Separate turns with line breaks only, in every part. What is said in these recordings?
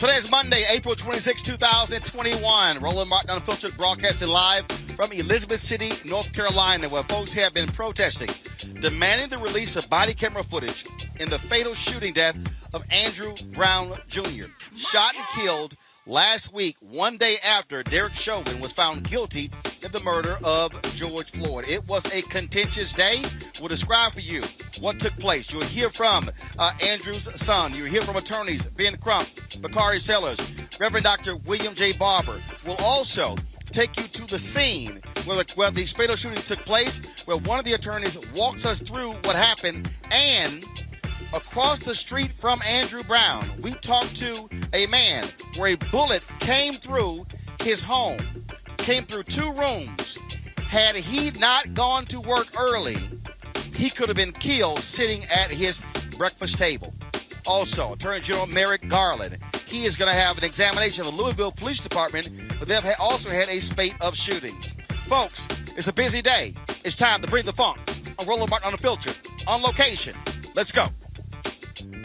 Today is Monday, April 26, 2021. Roland Martin Unfiltered broadcasting live from Elizabeth City, North Carolina, where folks have been protesting, demanding the release of body camera footage in the fatal shooting death of Andrew Brown Jr., shot and killed last week, one day after Derek Chauvin was found guilty in the murder of George Floyd. It was a contentious day. We'll describe for you what took place. You'll hear from Andrew's son. You'll hear from attorneys Ben Crump, Bakari Sellers, Reverend Dr. William J. Barber. We'll also take you to the scene where the fatal shooting took place, where one of the attorneys walks us through what happened. And across the street from Andrew Brown, we talked to a man where a bullet came through his home, came through two rooms. Had he not gone to work early, he could have been killed sitting at his breakfast table. Also, Attorney General Merrick Garland, he is going to have an examination of the Louisville Police Department, but they've also had a spate of shootings. Folks, it's a busy day. It's time to bring the funk on Roland Martin Unfiltered, on location. Let's go.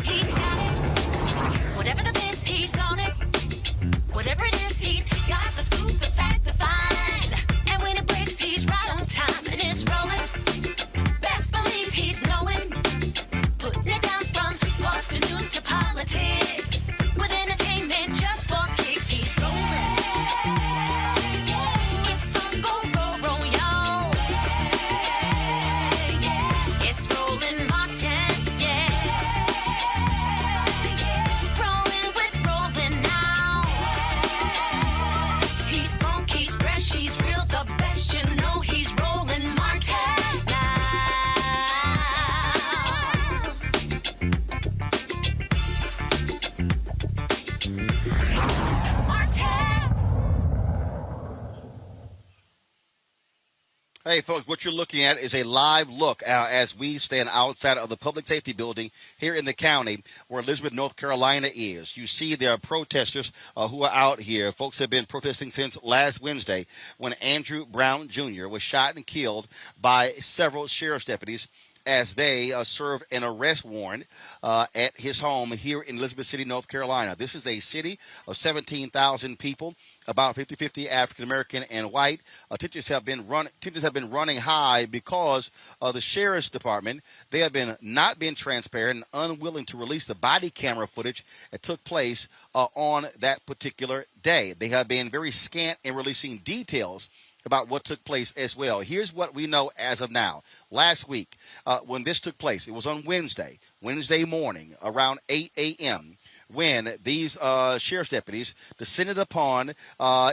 He's got it. Whatever the biz, he's on it. Whatever it is, he's got the scoop, the fact, the find. And when it breaks, he's right on time and it's rolling. Best believe he's knowing. Putting it down from sports to news to politics. With entertainment just for kicks, he's rolling. It's on go, roll, y'all. It's Roland Martin, rolling with Roland now. He's funky, he's fresh, he's real, the best, you know he's Roland Martin now.
Hey, folks, what you're looking at is a live look as we stand outside of the public safety building here in the county where Elizabeth, North Carolina is. You see there are protesters who are out here. Folks have been protesting since last Wednesday when Andrew Brown Jr. was shot and killed by several sheriff's deputies as they serve an arrest warrant at his home here in Elizabeth City, North Carolina. This is a city of 17,000 people, about 50-50 African-American and white. Tensions have been running high because of the sheriff's department. They have been not being transparent and unwilling to release the body camera footage that took place on that particular day. They have been very scant in releasing details about what took place as well. Here's what we know as of now. Last week, when this took place, it was on Wednesday morning around 8 a.m. when these sheriff's deputies descended upon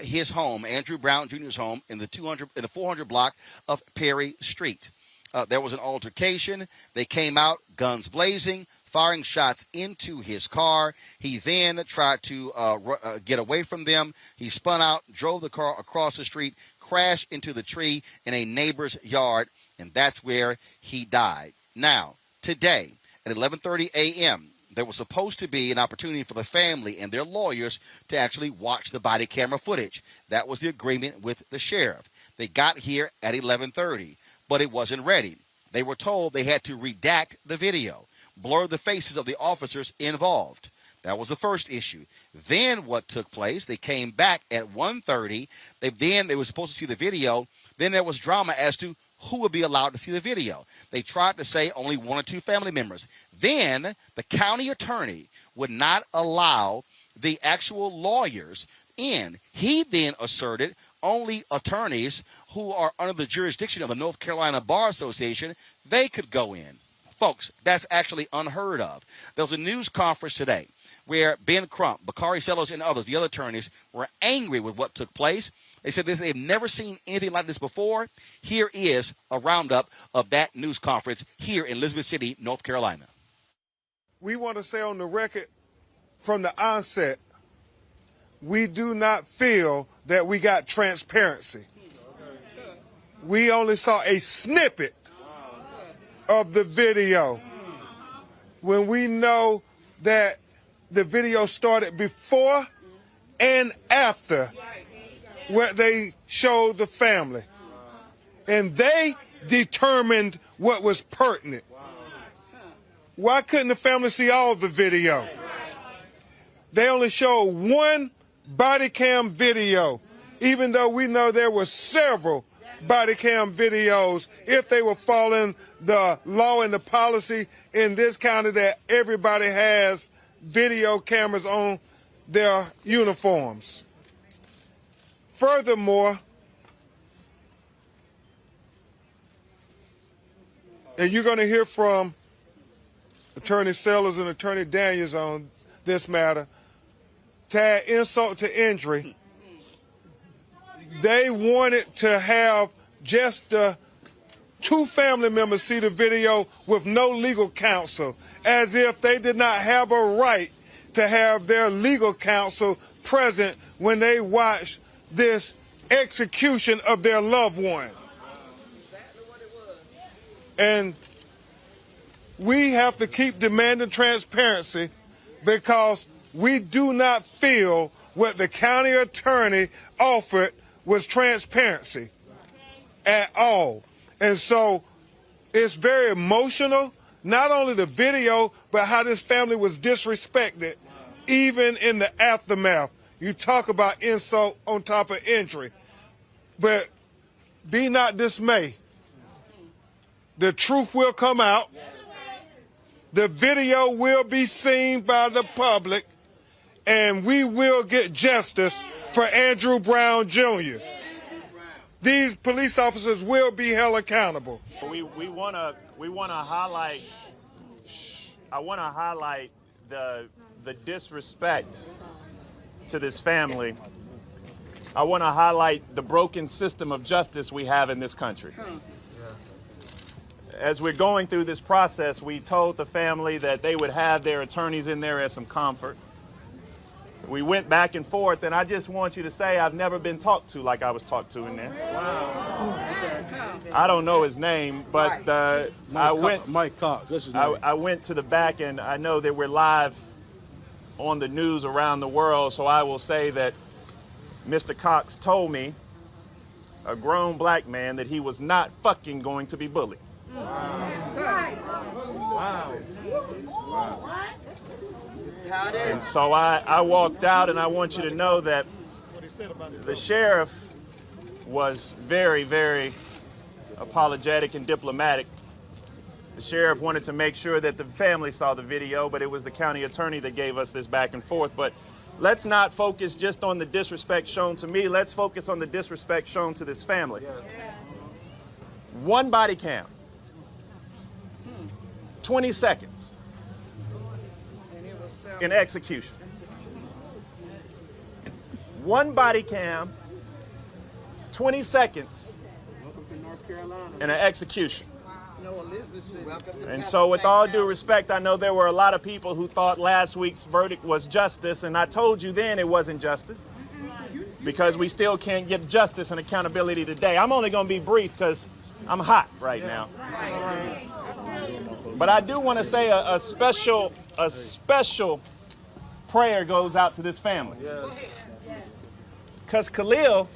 his home, Andrew Brown Jr.'s home, in the 400 block of Perry Street. There was an altercation. They came out, guns blazing, firing shots into his car. He then tried to get away from them. He spun out, drove the car across the street, crashed into the tree in a neighbor's yard, and that's where he died. Now, today at 11:30 a.m., there was supposed to be an opportunity for the family and their lawyers to actually watch the body camera footage. That was the agreement with the sheriff. They got here at 11:30, but it wasn't ready. They were told they had to redact the video, blur the faces of the officers involved. That was the first issue. Then what took place, they came back at 1:30. They were supposed to see the video. Then there was drama as to who would be allowed to see the video. They tried to say only one or two family members. Then the county attorney would not allow the actual lawyers in. He then asserted only attorneys who are under the jurisdiction of the North Carolina Bar Association, they could go in. Folks, that's actually unheard of. There was a news conference today where Ben Crump, Bakari Sellers, and others, the other attorneys, were angry with what took place. They said they've never seen anything like this before. Here is a roundup of that news conference here in Elizabeth City, North Carolina.
We want to say on the record from the onset, we do not feel that we got transparency. We only saw a snippet of the video when we know that the video started before and after what they showed the family. And they determined what was pertinent. Why couldn't the family see all the video? They only showed one body cam video, even though we know there were several body cam videos if they were following the law and the policy in this county that everybody has video cameras on their uniforms. Furthermore, and you're going to hear from Attorney Sellers and Attorney Daniels on this matter, to add insult to injury, they wanted to have just the two family members see the video with no legal counsel, as if they did not have a right to have their legal counsel present when they watched this execution of their loved one. And we have to keep demanding transparency because we do not feel what the county attorney offered was transparency at all. And so it's very emotional, not only the video, but how this family was disrespected, even in the aftermath. You talk about insult on top of injury. But be not dismayed. The truth will come out. The video will be seen by the public, and we will get justice for Andrew Brown Jr. These police officers will be held accountable.
We want to highlight. I want to highlight the disrespect to this family. I want to highlight the broken system of justice we have in this country. As we're going through this process, we told the family that they would have their attorneys in there as some comfort. We went back and forth, and I just want you to say I've never been talked to like I was talked to in there. Wow. I don't know his name, but
Mike Cox. That's his name.
I went to the back, and I know that we're live on the news around the world, so I will say that Mr. Cox told me, a grown black man, that he was not fucking going to be bullied.
Wow.
And so I walked out, and I want you to know that the sheriff was very, very apologetic and diplomatic. The sheriff wanted to make sure that the family saw the video, but it was the county attorney that gave us this back and forth. But let's not focus just on the disrespect shown to me. Let's focus on the disrespect shown to this family. One body cam. 20 seconds in execution. One body cam, 20 seconds in an execution. And so with all due respect, I know there were a lot of people who thought last week's verdict was justice, and I told you then it wasn't justice because we still can't get justice and accountability today. I'm only going to be brief because I'm hot right now. But I do want to say a special prayer goes out to this family. Because Khalil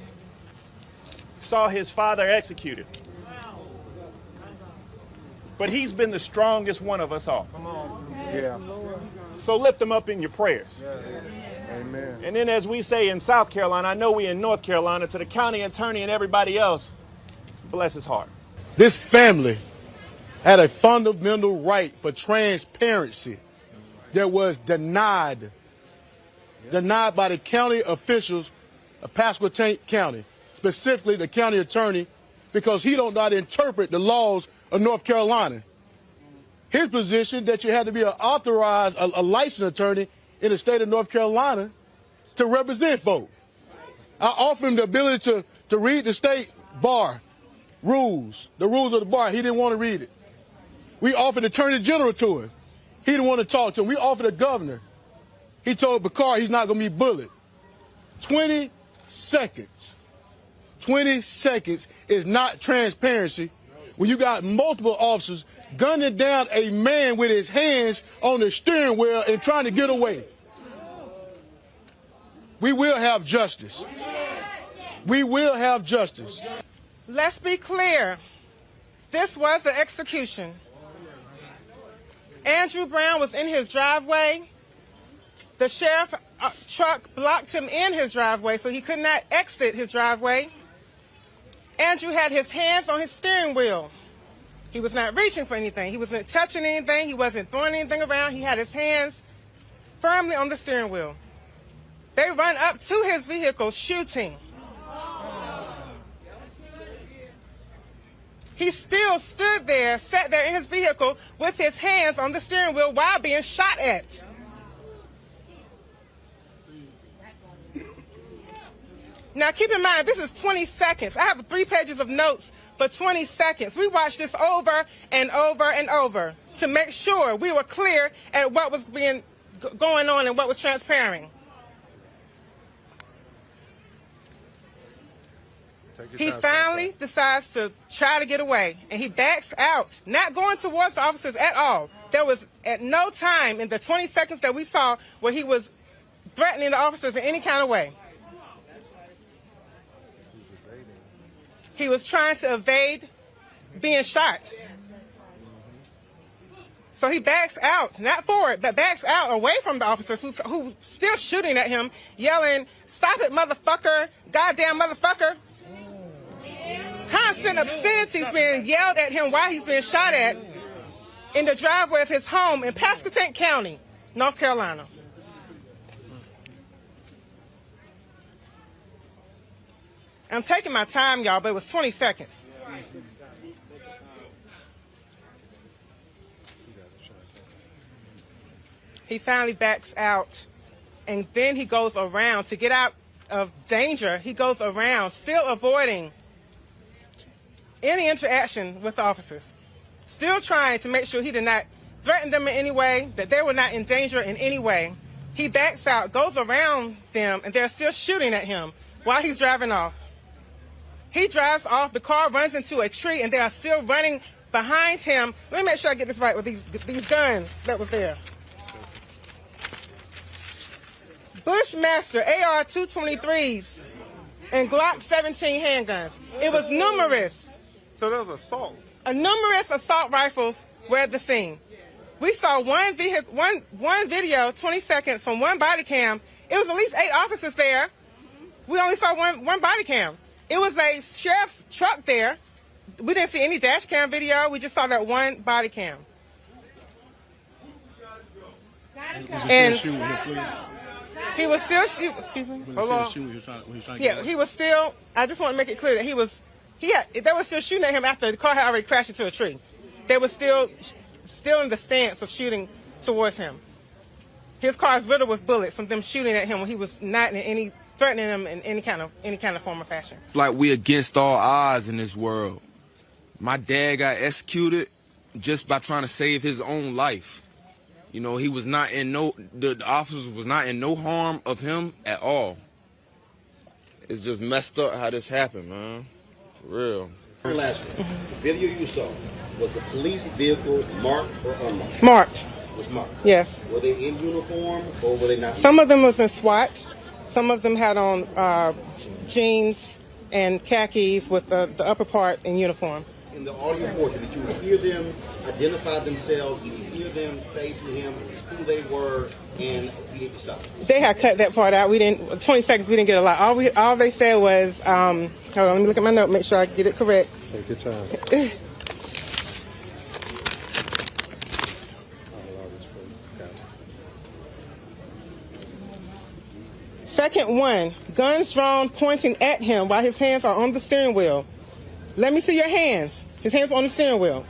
saw his father executed. But he's been the strongest one of us all.
Yeah.
So lift him up in your prayers.
Amen.
And then as we say in South Carolina, I know we in North Carolina, to the county attorney and everybody else, bless his heart.
This family had a fundamental right for transparency that was denied by the county officials of Pasquotank County, specifically the county attorney, because he don't know how to interpret the laws of North Carolina. His position that you had to be an authorized, a licensed attorney in the state of North Carolina to represent folk. I offered him the ability to read the state bar rules, the rules of the bar. He didn't want to read it. We offered the attorney general to him. He didn't want to talk to him. We offered the governor. He told Bakar he's not going to be bullied. 20 seconds. 20 seconds is not transparency when you got multiple officers gunning down a man with his hands on the steering wheel and trying to get away. We will have justice. We will have justice.
Let's be clear. This was an execution. Andrew Brown was in his driveway. The sheriff truck blocked him in his driveway, so he could not exit his driveway. Andrew had his hands on his steering wheel. He was not reaching for anything. He wasn't touching anything. He wasn't throwing anything around. He had his hands firmly on the steering wheel. They run up to his vehicle shooting. He still stood there, sat there in his vehicle with his hands on the steering wheel while being shot at. Now, keep in mind, this is 20 seconds. I have 3 pages of notes for 20 seconds. We watched this over and over and over to make sure we were clear at what was going on and what was transpiring. He finally decides to try to get away, and he backs out, not going towards the officers at all. There was at no time in the 20 seconds that we saw where he was threatening the officers in any kind of way. He was trying to evade being shot. So he backs out, not forward, but backs out away from the officers who still shooting at him, yelling, "Stop it, motherfucker, goddamn motherfucker." Constant obscenities being yelled at him while he's being shot at in the driveway of his home in Pasquotank County, North Carolina. I'm taking my time, y'all, but it was 20 seconds. He finally backs out, and then he goes around to get out of danger. He goes around, still avoiding any interaction with the officers, still trying to make sure he did not threaten them in any way, that they were not in danger in any way. He backs out, goes around them, and they're still shooting at him while he's driving off. He drives off, the car runs into a tree, and they are still running behind him. Let me make sure I get this right with these guns that were there. Bushmaster AR-223s and Glock 17 handguns. It was numerous.
So there was assault.
Numerous assault rifles were at the scene. We saw one video, 20 seconds from one body cam. It was at least 8 officers there. We only saw one body cam. It was a sheriff's truck there. We didn't see any dash cam video. We just saw that one body cam. And he was still shooting. Excuse me.
Hold on.
Yeah, he was still. I just want to make it clear that they were still shooting at him after the car had already crashed into a tree. They were still in the stance of shooting towards him. His car is riddled with bullets from them shooting at him when he was not in any threatening them in any kind of form or fashion.
Like, we against all odds in this world. My dad got executed just by trying to save his own life. You know, he was not in the officers was not in no harm of him at all. It's just messed up how this happened, man. For real.
Last one. The video you saw, was the police vehicle marked or unmarked?
Marked.
It was marked.
Yes.
Were they in uniform or were they not?
Some of them was in SWAT. Some of them had on jeans and khakis with the upper part in uniform.
In the audio portion, did you hear them identify themselves? Did you hear them say to him who they were and we need to stop? They
had cut that part out. 20 seconds, we didn't get a lot. All they said was, hold on, let me look at my note, make sure I get it correct.
Take your time.
Second one, guns drawn pointing at him while his hands are on the steering wheel. Let me see your hands. His hands are on the steering wheel.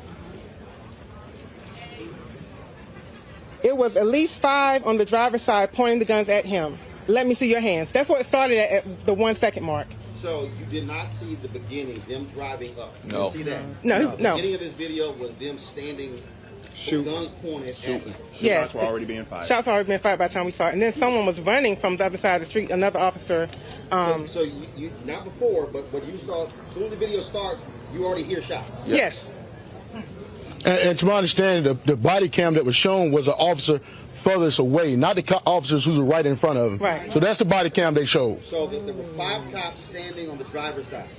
It was at least 5 on the driver's side pointing the guns at him. Let me see your hands. That's what it started at the 1 second mark.
So you did not see the beginning, them driving up?
No.
You see that?
No.
The beginning of this video was them standing, guns pointed at him.
Yes.
Shots were already being fired.
Shots already been fired by the time we saw it. And then someone was running from the other side of the street, another officer.
So you not before, but what you saw, as soon as the video starts, you already hear shots.
Yes.
And to my understanding, the body cam that was shown was an officer furthest away, not the officers who were right in front of him.
Right.
So that's the body cam they showed.
So there were 5 cops standing on the driver's side.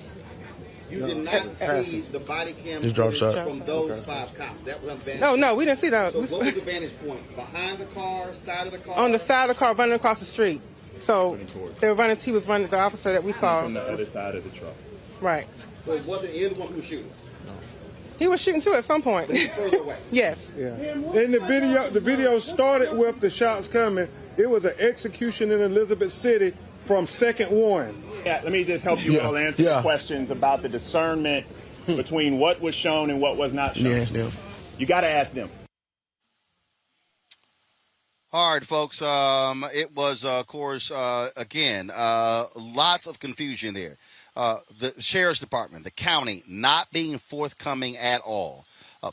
You did not see the body cam
Just drop shot.
from those 5 cops. That was on vantage.
No, we didn't see that.
So what was the vantage point? Behind the car, side of the car?
On the side of the car, running across the street. So they were running. He was running. The officer that we saw
From the other side of the truck.
Right.
So it wasn't either one who was shooting.
He was shooting too at some point.
Further away.
Yes.
Yeah. In the video started with the shots coming. It was an execution in Elizabeth City from second one.
Yeah, let me just help you all answer the questions about the discernment between what was shown and what was not shown.
Yes, yeah.
You got to ask them.
All right, folks. It was, of course, again, lots of confusion there. The Sheriff's Department, the county, not being forthcoming at all.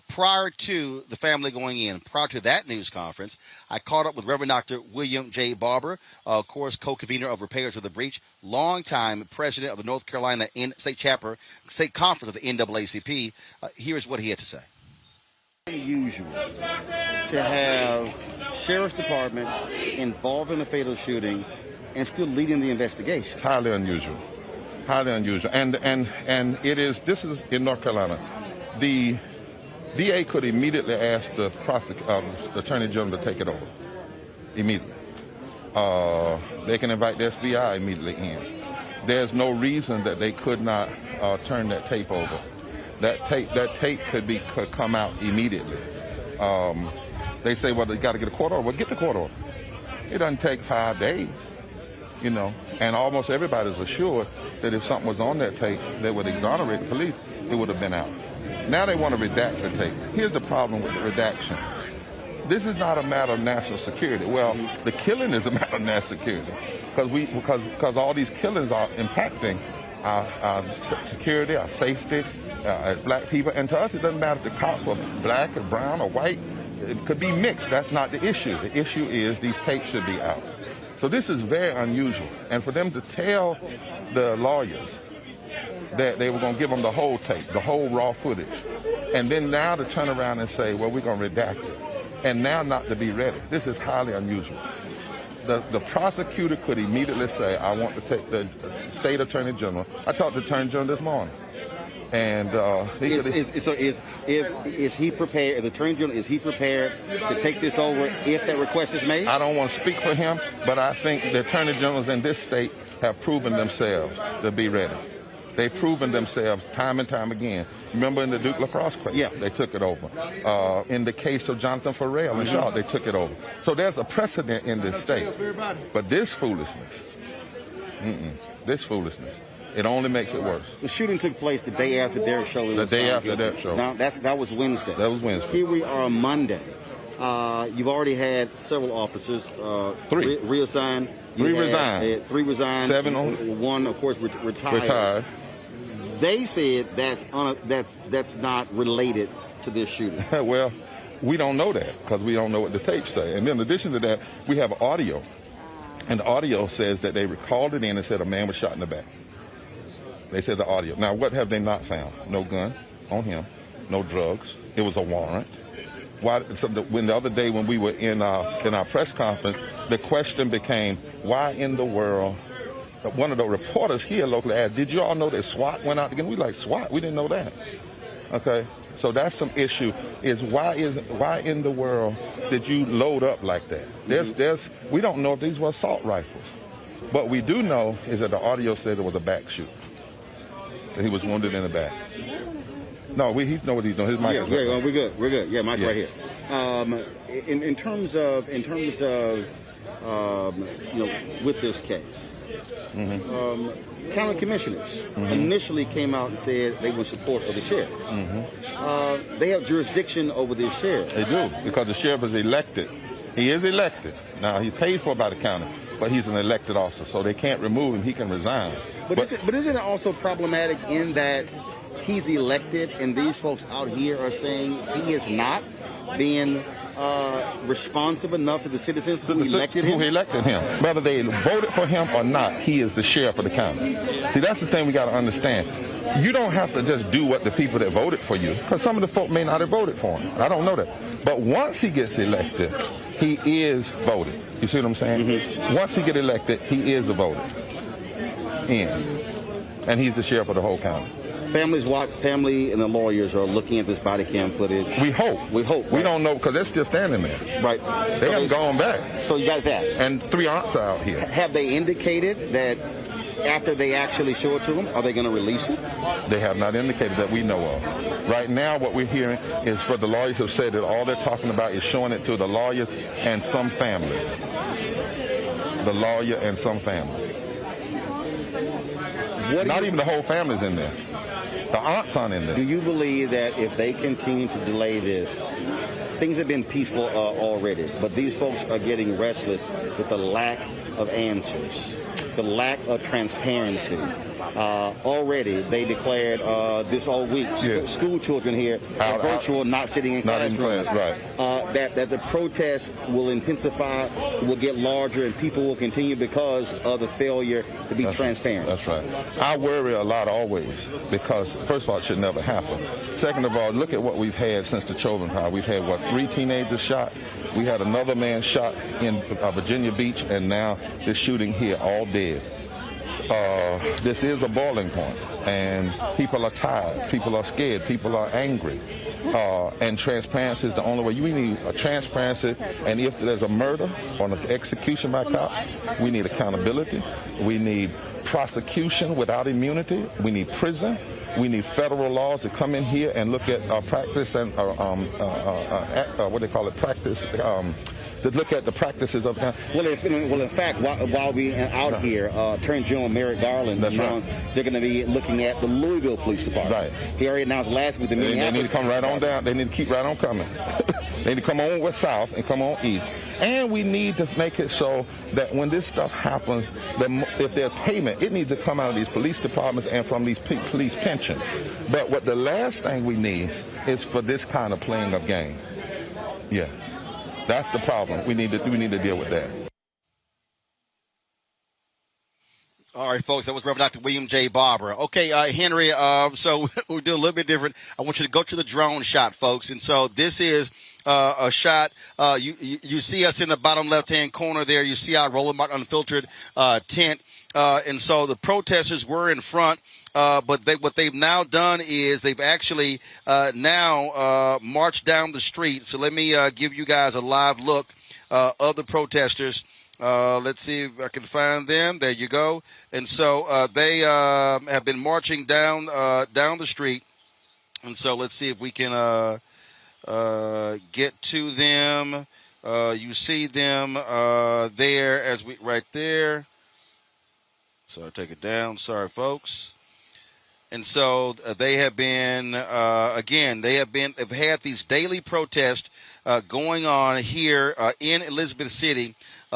Prior to the family going in, prior to that news conference, I caught up with Reverend Dr. William J. Barber, of course, co-convener of Repairs of the Breach, longtime president of the North Carolina State Conference of the NAACP. Here's what he had to say. Unusual to have Sheriff's Department involved in a fatal shooting and still leading the investigation.
It's highly unusual. Highly unusual. And this is in North Carolina. The DA could immediately ask the Attorney General to take it over. Immediately. They can invite the FBI immediately in. There's no reason that they could not turn that tape over. That tape could come out immediately. They say, well, they got to get a court order. Well, get the court order. It doesn't take 5 days, you know. And almost everybody's assured that if something was on that tape that would exonerate the police, it would have been out. Now they want to redact the tape. Here's the problem with the redaction. This is not a matter of national security. Well, the killing is a matter of national security because all these killings are impacting our security, our safety, as black people. And to us, it doesn't matter if the cops were black or brown or white. It could be mixed. That's not the issue. The issue is these tapes should be out. So this is very unusual. And for them to tell the lawyers that they were going to give them the whole tape, the whole raw footage, and then now to turn around and say, well, we're going to redact it, and now not to be ready. This is highly unusual. The prosecutor could immediately say, I want to take the state attorney general. I talked to the attorney general this morning. And is he prepared? The attorney general, is he prepared to take this over if that request is made? I don't want to speak for him, but I think the attorney generals in this state have proven themselves to be ready. They've proven themselves time and time again. Remember in the Duke lacrosse case,
yeah,
they took it over. In the case of Jonathan Farrell and Shaw, they took it over. So there's a precedent in this state. But this foolishness, it only makes it worse.
The shooting took place the day after Derek Chauvin.
The day after Derek Chauvin.
Now that was Wednesday.
That was Wednesday.
Here we are on Monday. You've already had several officers reassigned.
Three resigned.
3 resigned.
7 on.
1, of course, retired. They said that's not related to this shooting.
Well, we don't know that because we don't know what the tapes say. And then in addition to that, we have audio. And the audio says that they recalled it in and said a man was shot in the back. They said the audio. Now, what have they not found? No gun on him, no drugs. It was a warrant. When the other day when we were in our press conference, the question became, why in the world? One of the reporters here locally asked, did you all know that SWAT went out again? We like, SWAT? We didn't know that. Okay, so that's some issue, is why in the world did you load up like that? We don't know if these were assault rifles. What we do know is that the audio said it was a back shoot, that he was wounded in the back. No, he knows what he's doing. His mic is
right. We're good. Yeah, mic's right here. In terms of with this case, county commissioners initially came out and said they were in support of the sheriff. They have jurisdiction over this sheriff.
They do, because the sheriff is elected. He is elected. Now, he's paid for by the county, but he's an elected officer, so they can't remove him. He can resign.
But isn't it also problematic in that he's elected and these folks out here are saying he is not being responsive enough to the citizens who elected him?
Who elected him. Whether they voted for him or not, he is the sheriff of the county. See, that's the thing we got to understand. You don't have to just do what the people that voted for you, because some of the folk may not have voted for him. I don't know that. But once he gets elected, he is voted. You see what I'm saying? Once he gets elected, he is a voter. And he's the sheriff of the whole county.
family and the lawyers are looking at this body cam footage.
We hope.
Right?
We don't know because they're still standing there.
Right.
They haven't gone back.
So you got that.
And 3 aunts are out here.
Have they indicated that after they actually show it to them, are they going to release it?
They have not indicated that we know of. Right now, what we're hearing is for the lawyers have said that all they're talking about is showing it to the lawyers and some family. The lawyer and some family. Not even the whole family's in there. The aunts aren't in there.
Do you believe that if they continue to delay this, things have been peaceful already, but these folks are getting restless with the lack of answers, the lack of transparency? Already, they declared this all week, school children here are virtual, not sitting in classrooms. That the protests will intensify, will get larger, and people will continue because of the failure to be transparent.
That's right. I worry a lot always because, first of all, it should never happen. Second of all, look at what we've had since the Chauvin trial. We've had, 3 teenagers shot. We had another man shot in Virginia Beach, and now this shooting here, all dead. This is a boiling point, and people are tired, people are scared, people are angry, and transparency is the only way. We need a transparency, and if there's a murder or an execution by cop, we need accountability. We need prosecution without immunity. We need prison. We need federal laws to come in here and look at practice and what they call it, practice. To look at the practices of the
in fact, while we out here, Attorney General Merrick Garland announced they're going to be looking at the Louisville Police Department.
Right.
He already announced last week the Minneapolis.
They need to come right on down. They need to keep right on coming. They need to come on west south and come on east. And we need to make it so that when this stuff happens, that if there's payment, it needs to come out of these police departments and from these police pensions. But what the last thing we need is for this kind of playing of game. Yeah. That's the problem. We need to deal with that.
All right, folks, that was Reverend Dr. William J. Barber. Okay, Henry, so we'll do a little bit different. I want you to go to the drone shot, folks. And so this is a shot. You see us in the bottom left-hand corner there. You see our Roland Martin Unfiltered tent. And so the protesters were in front. But what they've now done is they've actually now marched down the street. So let me give you guys a live look of the protesters. Let's see if I can find them. There you go. And so they have been marching down the street. And so let's see if we can get to them. You see them there as we right there. So I take it down. Sorry, folks. And so they have been, they've had these daily protests going on here in Elizabeth City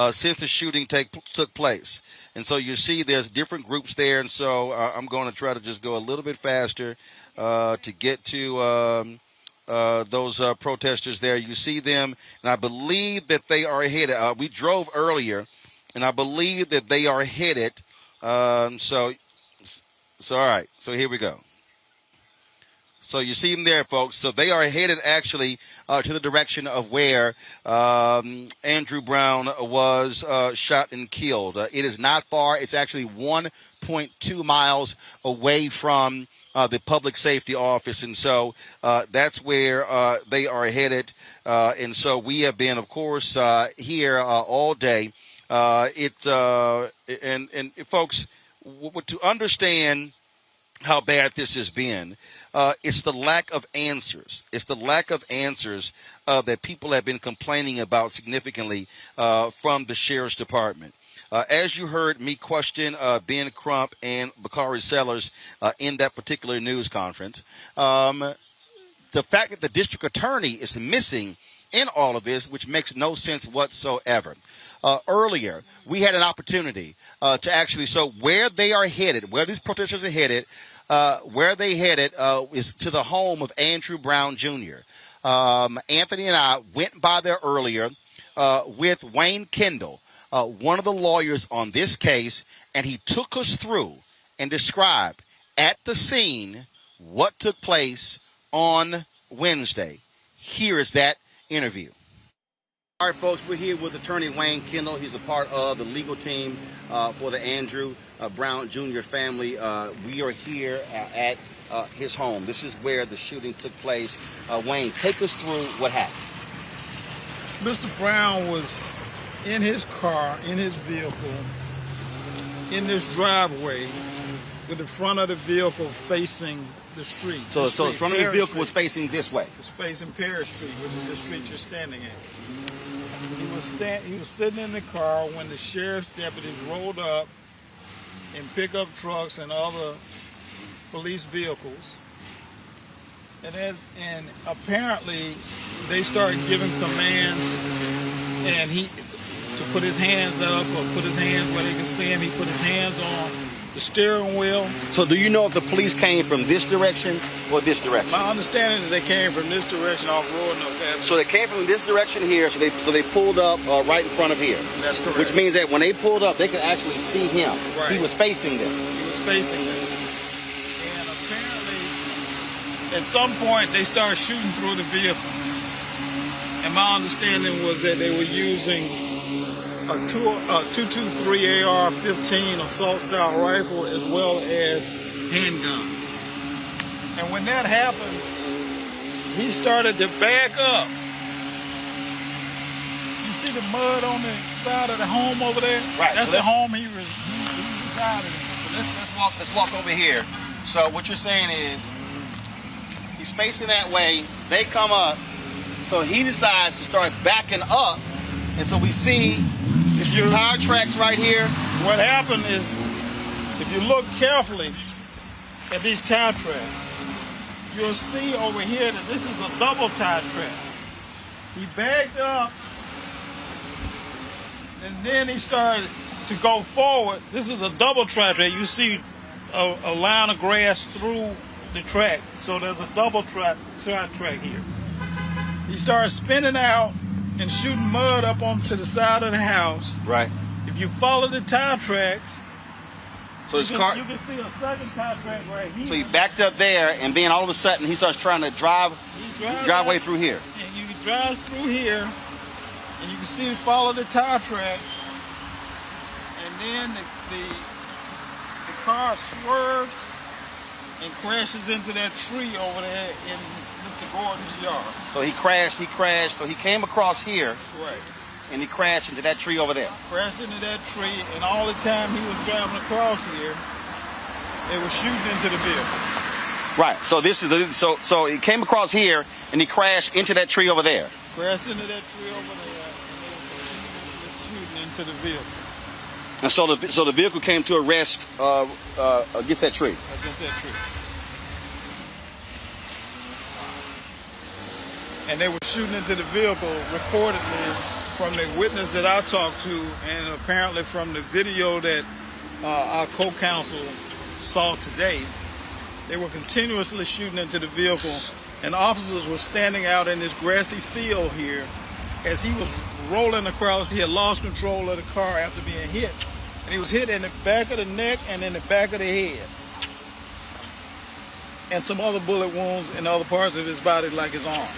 since the shooting took place. And so you see there's different groups there. And so I'm going to try to just go a little bit faster to get to those protesters there. You see them, and I believe that they are headed. We drove earlier, and I believe that they are headed. So, all right. So here we go. So you see them there, folks. So they are headed actually to the direction of where Andrew Brown was shot and killed. It is not far. It's actually 1.2 miles away from the public safety office. And so that's where they are headed. And so we have been, of course, here all day. And folks, to understand how bad this has been, it's the lack of answers. It's the lack of answers that people have been complaining about significantly from the Sheriff's Department. As you heard me question Ben Crump and Bakari Sellers in that particular news conference, the fact that the district attorney is missing in all of this, which makes no sense whatsoever. Earlier, we had an opportunity to actually, so where they are headed, where these protesters are headed, is to the home of Andrew Brown Jr. Anthony and I went by there earlier with Wayne Kendall, one of the lawyers on this case, and he took us through and described at the scene what took place on Wednesday. Here is that interview. All right, folks, we're here with attorney Wayne Kendall. He's a part of the legal team for the Andrew Brown Jr. family. We are here at his home. This is where the shooting took place. Wayne, take us through what happened.
Mr. Brown was in his car, in his vehicle, in this driveway, with the front of the vehicle facing the street.
So the front of his vehicle
Street.
was facing this way.
It's facing Perry Street, which is the street you're standing at. He was sitting in the car when the sheriff's deputies rolled up in pickup trucks and other police vehicles. And apparently they started giving commands, and he to put his hands up or put his hands where they could see him. He put his hands on the steering wheel.
So do you know if the police came from this direction or this direction?
My understanding is they came from this direction off Roland.
So they came from this direction here, so they pulled up right in front of here.
That's correct.
Which means that when they pulled up, they could actually see him.
Right.
He was facing them.
He was facing them. And apparently, at some point, they started shooting through the vehicle. And my understanding was that they were using a 223 AR-15 assault-style rifle as well as handguns. And when that happened, he started to back up. You see the mud on the side of the home over there?
Right.
That's
So
the home he resided in.
So let's walk over here. So what you're saying is he's facing that way. They come up. So he decides to start backing up. And so we see tire tracks right here.
What happened is, if you look carefully at these tire tracks, you'll see over here that this is a double tire track. He backed up, and then he started to go forward. This is a double tire track. You see a line of grass through the track, so there's a double tire track here. He started spinning out and shooting mud up onto the side of the house.
Right.
If you follow the tire tracks,
So his
you
car.
can see a second tire track right here.
So he backed up there, and then all of a sudden he starts trying to drive way through here.
And you drive through here, and you can see follow the tire track, and then the car swerves and crashes into that tree over there in Mr. Gordon's yard.
So he crashed. So he came across here,
Right.
and he crashed into that tree over there.
Crashed into that tree, and all the time he was driving across here, they were shooting into the vehicle.
Right. So this is so he came across here, and he crashed into that tree over there.
Crashed into that tree over there, and they were shooting into the vehicle.
And so the vehicle came to a rest against that tree.
Against that tree. And they were shooting into the vehicle, reportedly, from the witness that I talked to, and apparently from the video that our co-counsel saw today. They were continuously shooting into the vehicle, and officers were standing out in this grassy field here as he was rolling across. He had lost control of the car after being hit, and he was hit in the back of the neck and in the back of the head, and some other bullet wounds in other parts of his body, like his arms.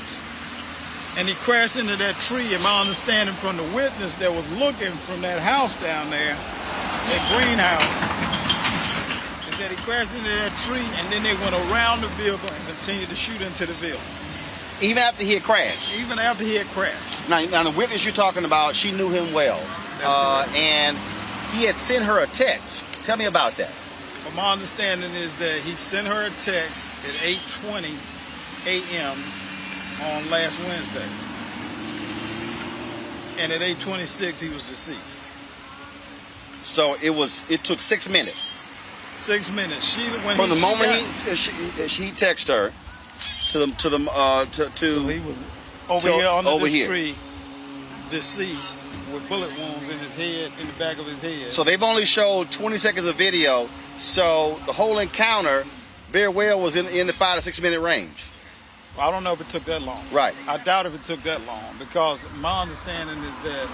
And he crashed into that tree. And my understanding from the witness that was looking from that house down there, that greenhouse, is that he crashed into that tree, and then they went around the vehicle and continued to shoot into the vehicle.
Even after he had crashed.
Even after he had crashed.
Now the witness you're talking about, she knew him well, and he had sent her a text. Tell me about that.
Well, my understanding is that he sent her a text at 8:20 a.m. on last Wednesday, and at 8:26 he was deceased.
So it took 6 minutes.
6 minutes.
From the moment he texted her to
he was over here under this tree, deceased with bullet wounds in his head, in the back of his head.
So they've only showed 20 seconds of video. So the whole encounter very well was in the 5 to 6 minute range.
I don't know if it took that long.
Right.
I doubt if it took that long, because my understanding is that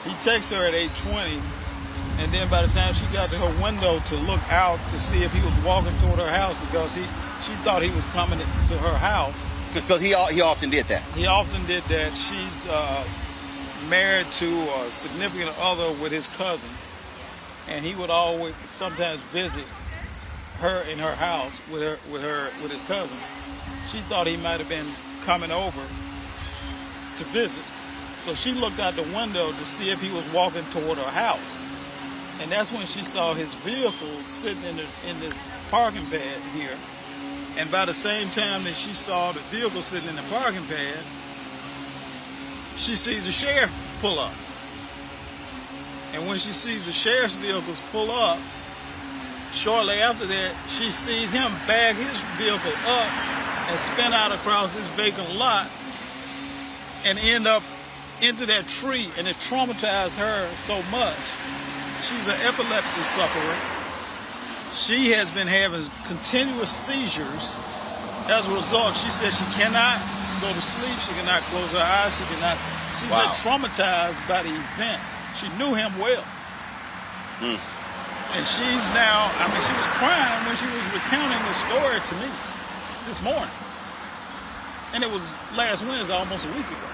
he texted her at 8:20, and then by the time she got to her window to look out to see if he was walking toward her house, because she thought he was coming to her house.
Because he often did that.
He often did that. She's married to a significant other with his cousin, and he would always sometimes visit her in her house with his cousin. She thought he might have been coming over to visit. So she looked out the window to see if he was walking toward her house. And that's when she saw his vehicle sitting in this parking pad here. And by the same time that she saw the vehicle sitting in the parking pad, she sees the sheriff pull up. And when she sees the sheriff's vehicles pull up, shortly after that, she sees him bag his vehicle up and spin out across this vacant lot and end up into that tree, and it traumatized her so much. She's an epilepsy sufferer. She has been having continuous seizures. As a result, she said she cannot go to sleep, she cannot close her eyes, she's been traumatized by the event. She knew him well. And she's now, she was crying when she was recounting the story to me this morning. And it was last Wednesday, almost a week ago.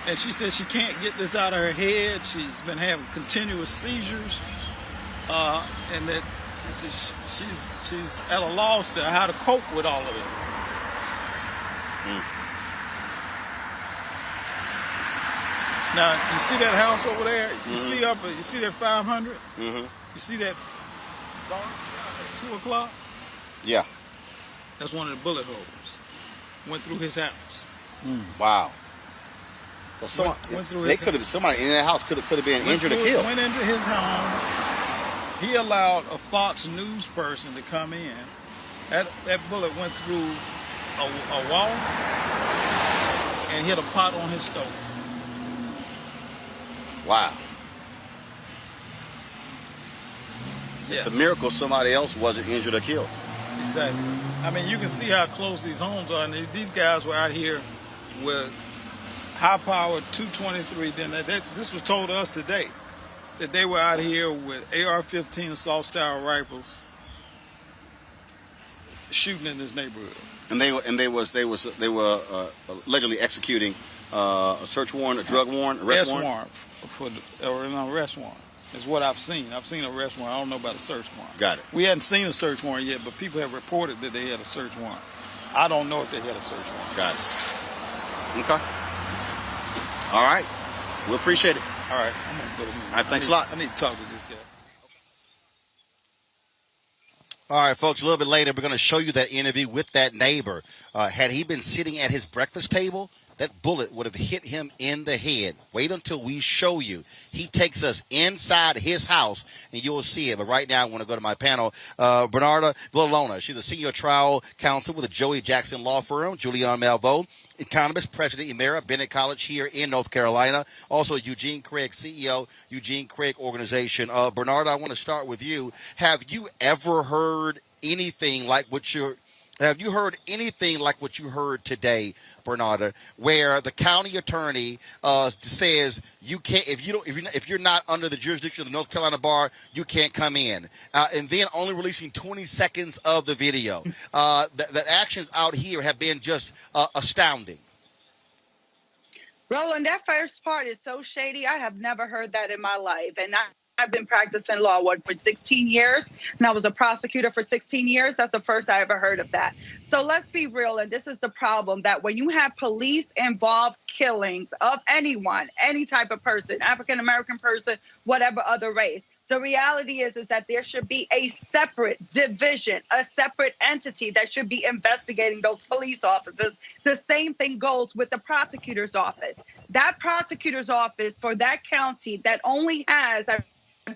And she said she can't get this out of her head. She's been having continuous seizures. And that she's at a loss to how to cope with all of this. Now, you see that house over there? You see that 500? You see that at 2 o'clock?
Yeah.
That's one of the bullet holes. Went through his house.
Wow. Well, somebody in that house could have been injured or killed.
Went into his home. He allowed a Fox News person to come in. That bullet went through a wall and hit a pot on his stove.
Wow.
Yes.
It's a miracle somebody else wasn't injured or killed.
Exactly. You can see how close these homes are. And these guys were out here with high-powered 223. This was told to us today, that they were out here with AR-15 assault-style rifles shooting in this neighborhood.
And they were allegedly executing a search warrant, a drug warrant, arrest warrant.
Arrest warrant is what I've seen. I've seen an arrest warrant. I don't know about a search warrant.
Got it.
We hadn't seen a search warrant yet, but people have reported that they had a search warrant. I don't know if they had a search warrant.
Got it. Okay. All right. We appreciate it.
All right. I'm gonna go to
All right. Thanks a lot.
I need to talk to this guy.
All right, folks, a little bit later, we're going to show you that interview with that neighbor. Had he been sitting at his breakfast table, that bullet would have hit him in the head. Wait until we show you. He takes us inside his house, and you'll see it. But right now, I want to go to my panel. Bernarda Villalona, she's a senior trial counsel with the Joey Jackson Law Firm. Julian Malveaux, economist, president emerita, Bennett College here in North Carolina. Also, Eugene Craig, CEO, Eugene Craig Organization. Bernarda, I want to start with you. Have you ever heard anything like what you heard today, Bernarda, where the county attorney says you can't, if you're not under the jurisdiction of the North Carolina bar, you can't come in, and then only releasing 20 seconds of the video? The actions out here have been just astounding.
Roland, that first part is so shady. I have never heard that in my life, and I've been practicing law, for 16 years, and I was a prosecutor for 16 years. That's the first I ever heard of that. So let's be real, and this is the problem, that when you have police-involved killings of anyone, any type of person, African-American person, whatever other race, the reality is that there should be a separate division, a separate entity that should be investigating those police officers. The same thing goes with the prosecutor's office. That prosecutor's office for that county that only has, I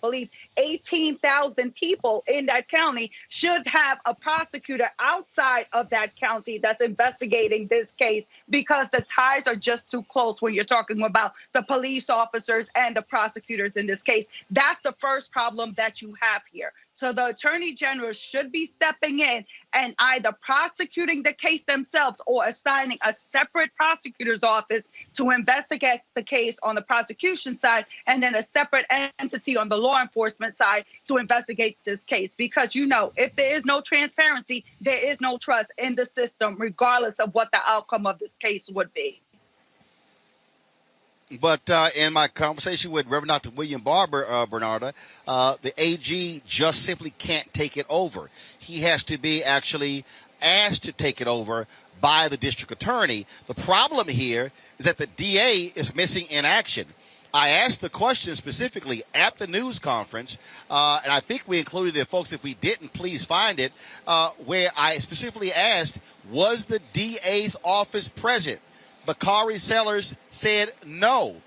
believe, 18,000 people in that county should have a prosecutor outside of that county that's investigating this case, because the ties are just too close when you're talking about the police officers and the prosecutors in this case. That's the first problem that you have here. So the attorney general should be stepping in and either prosecuting the case themselves or assigning a separate prosecutor's office to investigate the case on the prosecution side, and then a separate entity on the law enforcement side to investigate this case. Because, if there is no transparency, there is no trust in the system, regardless of what the outcome of this case would be.
But in my conversation with Reverend Dr. William Barber, Bernarda, the AG just simply can't take it over. He has to be actually asked to take it over by the district attorney. The problem here is that the DA is missing in action. I asked the question specifically at the news conference, and I think we included it, folks. If we didn't, please find it, where I specifically asked, was the DA's office present? Bakari Sellers said no.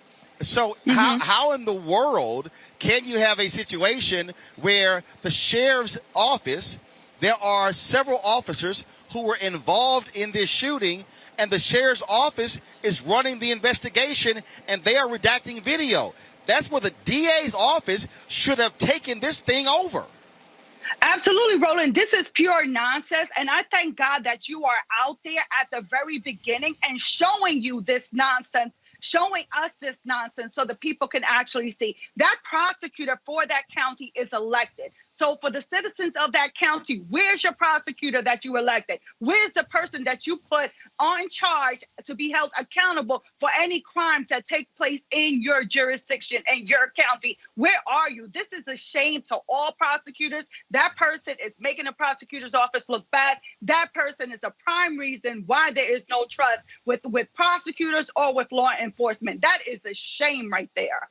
So how in the world can you have a situation where the sheriff's office, there are several officers who were involved in this shooting, and the sheriff's office is running the investigation and they are redacting video? That's where the DA's office should have taken this thing over.
Absolutely, Roland. This is pure nonsense. And I thank God that you are out there at the very beginning and showing you this nonsense, showing us this nonsense so the people can actually see. That prosecutor for that county is elected. So for the citizens of that county, where's your prosecutor that you elected? Where's the person that you put on charge to be held accountable for any crimes that take place in your jurisdiction and your county? Where are you? This is a shame to all prosecutors. That person is making the prosecutor's office look bad. That person is the prime reason why there is no trust with prosecutors or with law enforcement. That is a shame right there.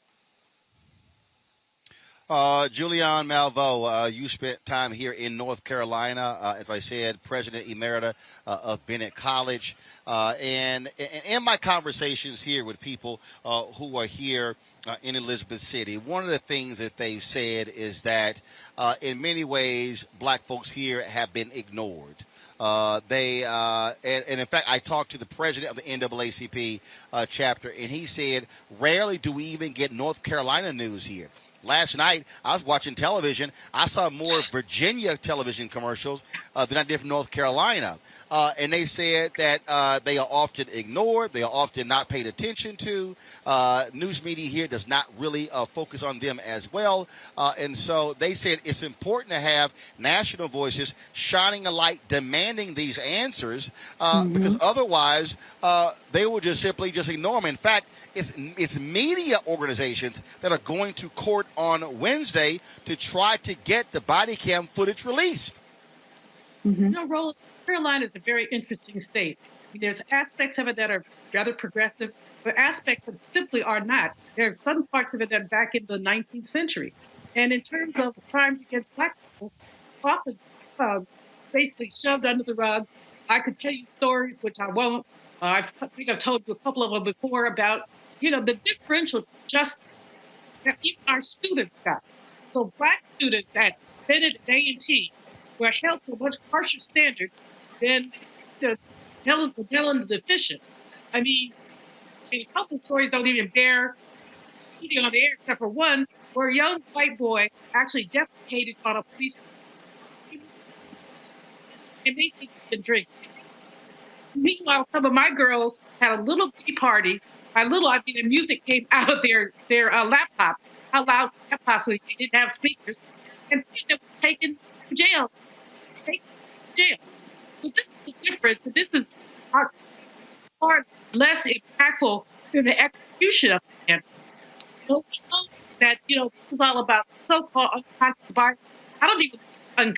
Julian Malveaux, you spent time here in North Carolina, as I said, President Emerita of Bennett College. And in my conversations here with people who are here in Elizabeth City, one of the things that they've said is that in many ways, black folks here have been ignored. And in fact, I talked to the president of the NAACP chapter, and he said, rarely do we even get North Carolina news here. Last night, I was watching television. I saw more Virginia television commercials than I did from North Carolina. And they said that they are often ignored. They are often not paid attention to. News media here does not really focus on them as well. And so they said it's important to have national voices shining a light, demanding these answers, because otherwise they will just simply just ignore them. In fact, it's media organizations that are going to court on Wednesday to try to get the body cam footage released.
Roland, Carolina is a very interesting state. There's aspects of it that are rather progressive, but aspects that simply are not. There are some parts of it that are back in the 19th century. And in terms of crimes against black people, often basically shoved under the rug. I could tell you stories, which I won't. I think I've told you a couple of them before about, the differential justice that even our students got. So black students at Bennett and A&T were held to a much harsher standard than the Helen the deficient. I mean, a couple of stories don't even bear putting on the air, except for one where a young white boy actually defecated on a police and they think he can drink. Meanwhile, some of my girls had a little tea party. By little, I mean the music came out of their laptop. How loud possibly they didn't have speakers, and they were taken to jail. So this is the difference. This is far less impactful than the execution of the campaign. So we know that this is all about so-called unconscious bias. I don't even.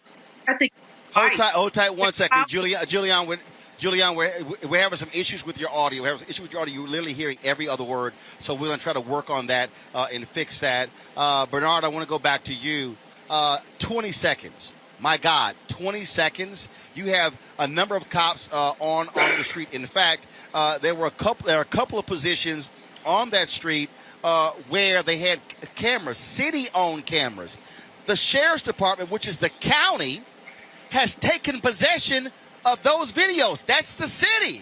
I think.
Hold tight 1 second, Julian, we're having some issues with your audio. We're having some issues with your audio. You're literally hearing every other word. So we're going to try to work on that and fix that. Bernard, I want to go back to you. 20 seconds. My God, 20 seconds. You have a number of cops on the street. In fact, there are a couple of positions on that street where they had cameras, city-owned cameras. The sheriff's department, which is the county, has taken possession of those videos. That's the city.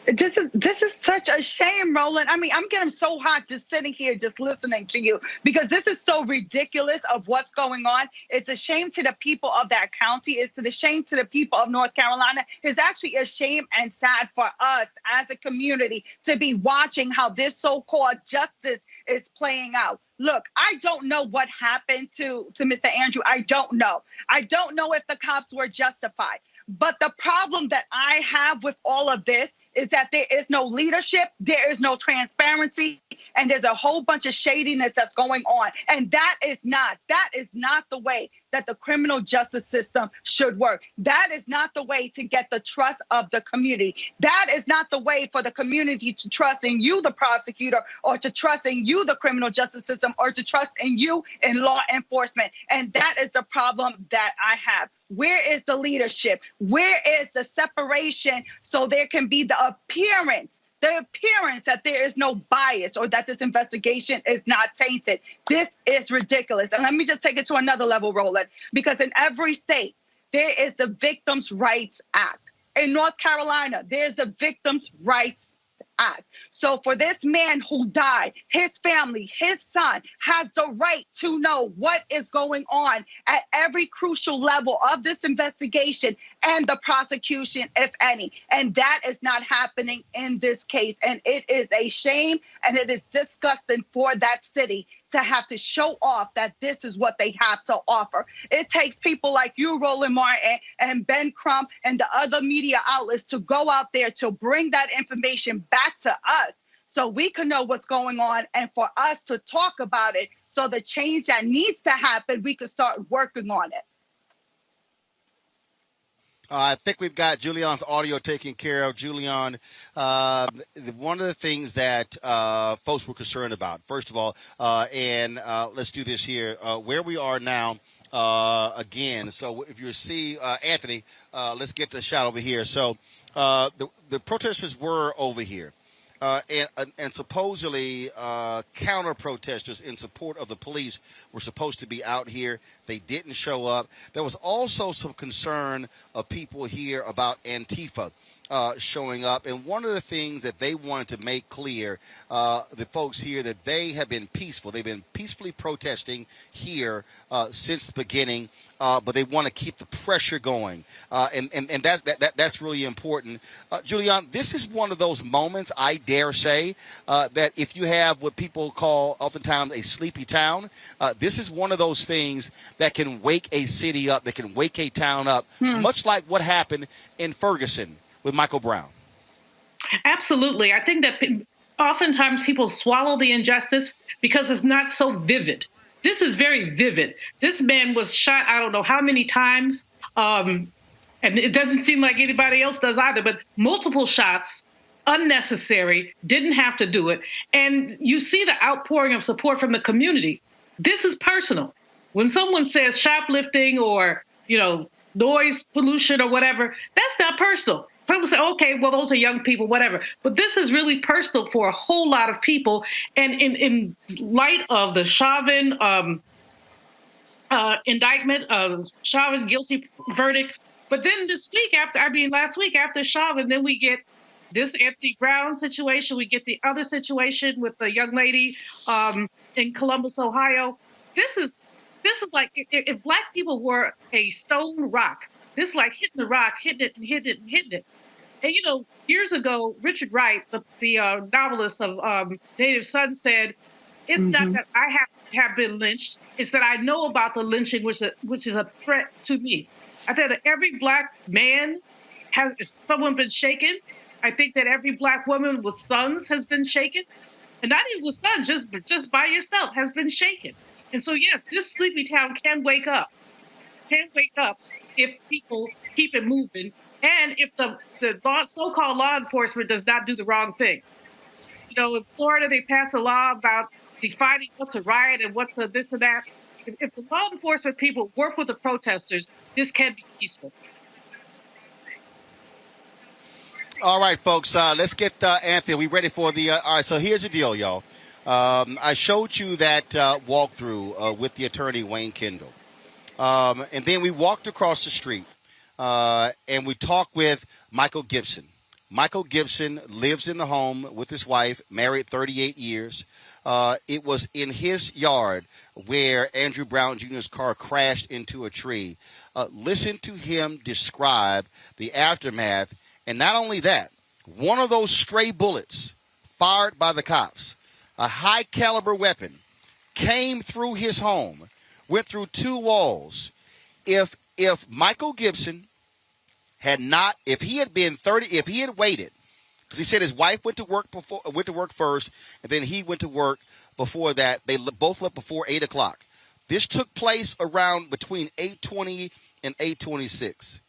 This is such a shame, Roland. I mean, I'm getting so hot just sitting here, just listening to you, because this is so ridiculous of what's going on. It's a shame to the people of that county. It's a shame to the people of North Carolina. It's actually a shame and sad for us as a community to be watching how this so-called justice is playing out. Look, I don't know what happened to Mr. Andrew. I don't know. I don't know if the cops were justified. But the problem that I have with all of this is that there is no leadership, there is no transparency, and there's a whole bunch of shadiness that's going on. And that is not the way that the criminal justice system should work. That is not the way to get the trust of the community. That is not the way for the community to trust in you, the prosecutor, or to trust in you, the criminal justice system, or to trust in you in law enforcement. And that is the problem that I have. Where is the leadership? Where is the separation so there can be the appearance that there is no bias or that this investigation is not tainted? This is ridiculous. And let me just take it to another level, Roland, because in every state, there is the Victims' Rights Act. In North Carolina, there's the Victims' Rights Act. So for this man who died, his family, his son has the right to know what is going on at every crucial level of this investigation and the prosecution, if any. And that is not happening in this case. And it is a shame and it is disgusting for that city to have to show off that this is what they have to offer. It takes people like you, Roland Martin, and Ben Crump, and the other media outlets to go out there to bring that information back to us so we can know what's going on and for us to talk about it so the change that needs to happen, we can start working on it.
I think we've got Julian's audio taken care of. Julian, one of the things that folks were concerned about, first of all, and let's do this here, where we are now, again. So if you see Anthony, let's get the shot over here. So the protesters were over here. And supposedly counter-protesters in support of the police were supposed to be out here. They didn't show up. There was also some concern of people here about Antifa showing up. And one of the things that they wanted to make clear, the folks here, that they have been peaceful. They've been peacefully protesting here since the beginning, but they want to keep the pressure going. And that's really important. Julian, this is one of those moments, I dare say, that if you have what people call oftentimes a sleepy town, this is one of those things that can wake a city up, that can wake a town up, much like what happened in Ferguson with Michael Brown. Absolutely. I think that oftentimes people swallow the injustice because it's not so vivid. This is very vivid. This man was shot, I don't know how many times, and it doesn't seem like anybody else does either, but multiple shots, unnecessary, didn't have to do it. And you see the outpouring of support from the community. This is personal. When someone says shoplifting or, noise pollution or whatever, that's not personal. People say, okay, well, those are young people, whatever. But this is really personal for a whole lot of people. And in light of the Chauvin indictment, Chauvin guilty verdict. But then last week after Chauvin, then we get this Anthony Brown situation. We get the other situation with the young lady in Columbus, Ohio. This is like if Black people were a stone rock. This is like hitting the rock, hitting it and hitting it and hitting it. And, years ago, Richard Wright, the novelist of Native Son, said, it's not that I have been lynched, it's that I know about the lynching, which is a threat to me. I think that every Black man has someone been shaken. I think that every Black woman with sons has been shaken. And not even with sons, just by yourself has been shaken. And so, yes, this sleepy town can wake up. If people keep it moving, and if the so-called law enforcement does not do the wrong thing. In Florida, they pass a law about defining what's a riot and what's a this and that. If the law enforcement people work with the protesters, this can be peaceful. All right, folks, let's get Anthony. We ready for the all right, so here's the deal, y'all. I showed you that walkthrough with the attorney, Wayne Kendall. And then we walked across the street and we talked with Michael Gibson. Michael Gibson lives in the home with his wife, married 38 years. It was in his yard where Andrew Brown Jr.'s car crashed into a tree. Listen to him describe the aftermath. And not only that, one of those stray bullets fired by the cops, a high-caliber weapon, came through his home, went through two walls. If Michael Gibson had waited because he said his wife went to work first, and then he went to work before that. They both left before 8 o'clock. This took place around between 8:20 and 8:26.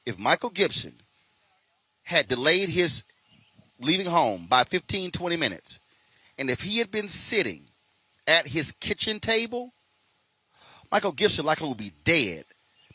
If Michael Gibson had delayed his leaving home by 15, 20 minutes, and if he had been sitting at his kitchen table, Michael Gibson likely would be dead,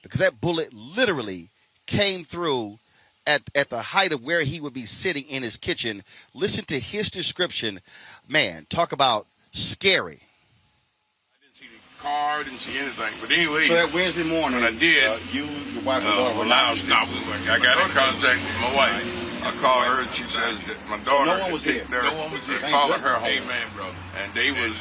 because that bullet literally came through at the height of where he would be sitting in his kitchen. Listen to his description. Man, talk about scary.
I didn't see the car, didn't see anything. But anyway,
So that Wednesday morning,
when I did,
you, your wife, and daughter were not here.
I got in contact with my wife. I called her and she says that my daughter
no one was here.
No one was here. Followed her home.
Amen, brother.
And they was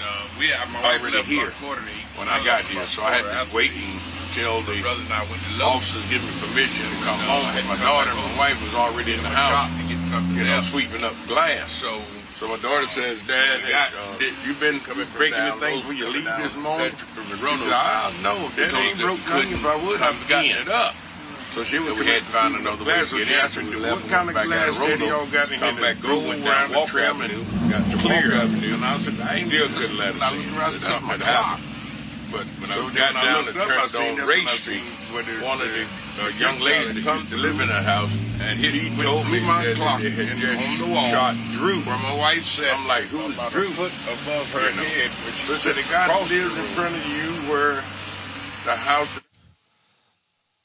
My wife
already
left
here
about 7:45
when I got here. So I had to wait until the
brother and I went to
officers give me permission to come home. My daughter and my wife was already in the house, sweeping up glass. So my daughter says, Dad, you've been breaking the thing before you leave this morning? She said, no, that ain't broke nothing. If I would, I've gotten it up. So she was had to find another way to get in. So we left and went back out of Roland, come back through, went down Walk Avenue, got to Clear Avenue, and I said, I still couldn't let us see. Something had happened. But when I got down and turned on Ray Street, one of the young ladies that used to live in that house, and he told me that it had just shot Drew. Where my wife said, I'm like, who's Drew? Foot above her head. She said, the guy that lives in front of you where the house...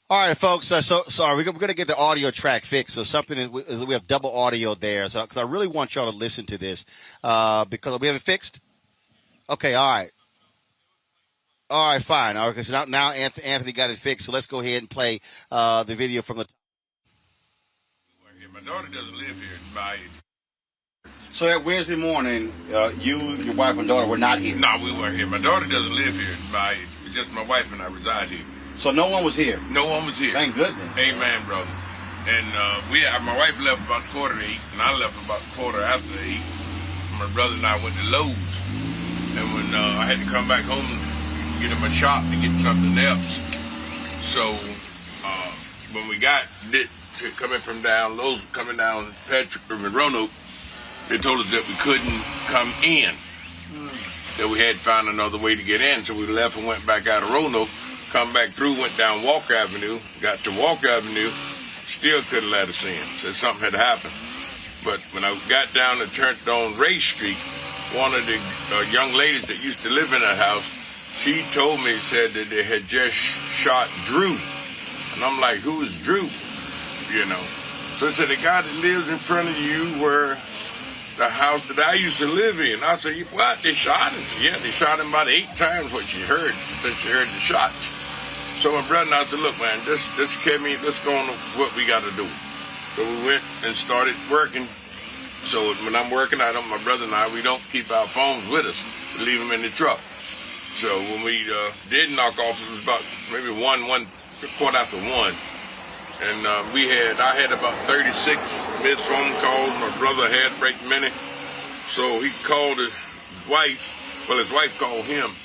All right, folks. So sorry, we're going to get the audio track fixed. So we have double audio there. So because I really want y'all to listen to this, because we have it fixed. Okay. All right. All right. Fine. All right. So now Anthony got it fixed. So let's go ahead and play the video from the.
My daughter doesn't live here. By
So that Wednesday morning, you, your wife, and daughter were not here.
No, we weren't here. My daughter doesn't live here. It's just my wife and I reside here.
So no one was here.
No one was here.
Thank goodness.
Amen, brother. And my wife left about 7:45, and I left about 8:15. My brother and I went to Lowe's, and when I had to come back home, get him a shop to get something else. So when we got coming from down Lowe's, coming down Patrick from Roanoke, they told us that we couldn't come in. That we had to find another way to get in. So we left and went back out of Roanoke. Come back through, went down Walk Avenue, got to Walk Avenue, still couldn't let us in. Said something had happened. But when I got down and turned on Ray Street, one of the young ladies that used to live in that house, she told me, said that they had just shot Drew. And I'm like, who is Drew? So it said, the guy that lives in front of you where the house that I used to live in. I said, what? They shot him? Yeah, they shot him about 8 times what she heard. She said she heard the shots. So my brother and I said, look, man, let's go on to what we got to do. So we went and started working. So when I'm working, my brother and I, we don't keep our phones with us. We leave them in the truck. So when we did knock off, it was about maybe 1:15. And I had about 36 missed phone calls. My brother had break many. So he called his wife. Well, his wife called him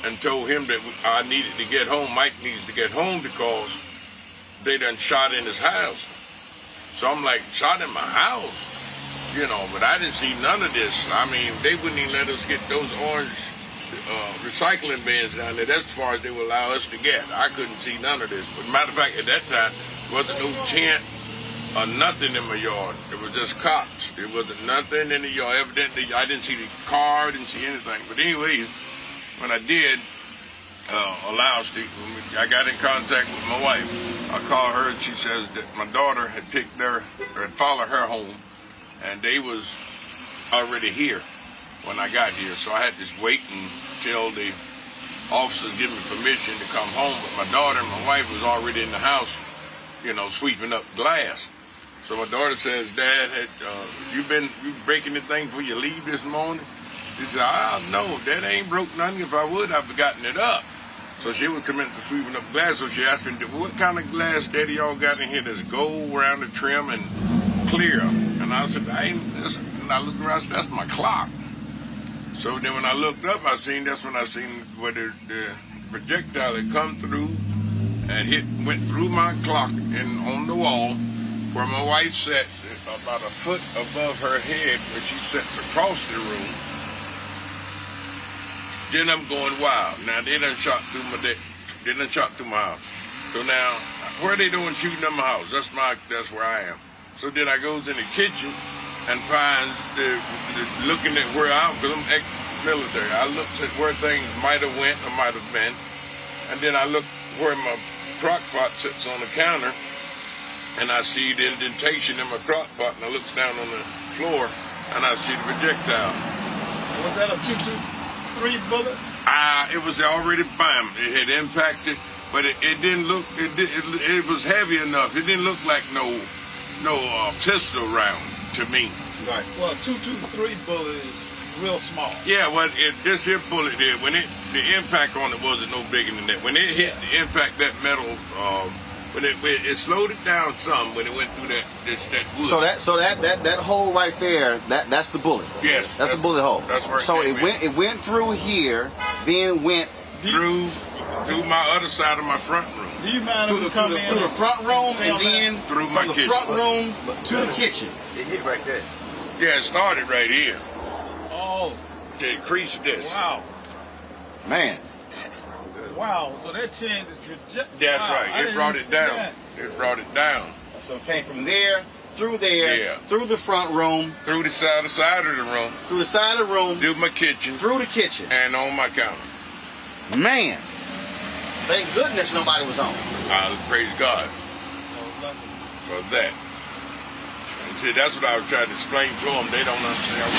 and told him that I needed to get home. Mike needs to get home because they done shot in his house. So I'm like, shot in my house? But I didn't see none of this. I mean, they wouldn't even let us get those orange recycling bins down there. That's as far as they would allow us to get. I couldn't see none of this. But matter of fact, at that time, wasn't no tent or nothing in my yard. It was just cops. There wasn't nothing in the yard. Evidently, I didn't see the car, didn't see anything. But anyways, when I did I got in contact with my wife. I called her and she says that my daughter had followed her home, and they was already here when I got here. So I had to wait until the officers give me permission to come home. But my daughter and my wife was already in the house, sweeping up glass. So my daughter says, Dad, you breaking the thing before you leave this morning? She said, no, that ain't broke nothing. If I would, I've gotten it up. So she was coming to sweeping up glass. So she asked me, what kind of glass, Daddy, y'all got in here that's gold around the trim and clear? And I said, and I looked around, I said, that's my clock. So then when I looked up, that's when I seen where the projectile had come through and went through my clock and on the wall where my wife sat. about a foot above her head when she sits across the room. Then I'm going wild. Now they done shot through my house. So now, where are they doing shooting in my house? That's where I am. So then I goes in the kitchen and finds looking at where I'm, because I'm ex-military. I looked at where things might have went or might have been, and then I look where my crock pot sits on the counter, and I see the indentation in my crock pot, and I look down on the floor, and I see the projectile.
Was that a 223 bullet?
It was already bam. It had impacted, but it didn't look. It was heavy enough. It didn't look like no pistol round to me.
Right. Well, a 223 bullet is real small.
Yeah. Well, this here bullet did when the impact on it wasn't no bigger than that. When it hit the impact, that metal. When it slowed it down some when it went through that wood.
So that hole right there, that's the bullet.
Yes,
that's the bullet hole.
That's where
it went through here, then went
through my other side of my front room.
Do you mind if we come in
through the front room and then
through my
from the
kitchen.
front room to the kitchen?
It hit right there. Yeah, it started right here.
Oh,
It creased this.
wow.
Man.
Wow, so that changed the trajectory.
That's
wow,
right. It brought it down. It brought it down.
So it came from there, through there,
Yeah.
through the front room,
Through the side of the room,
through the side of the room,
through my kitchen,
through the kitchen.
and on my counter.
Man. Thank goodness nobody was home.
Praise God for that. And see, that's what I was trying to explain to them. They don't understand.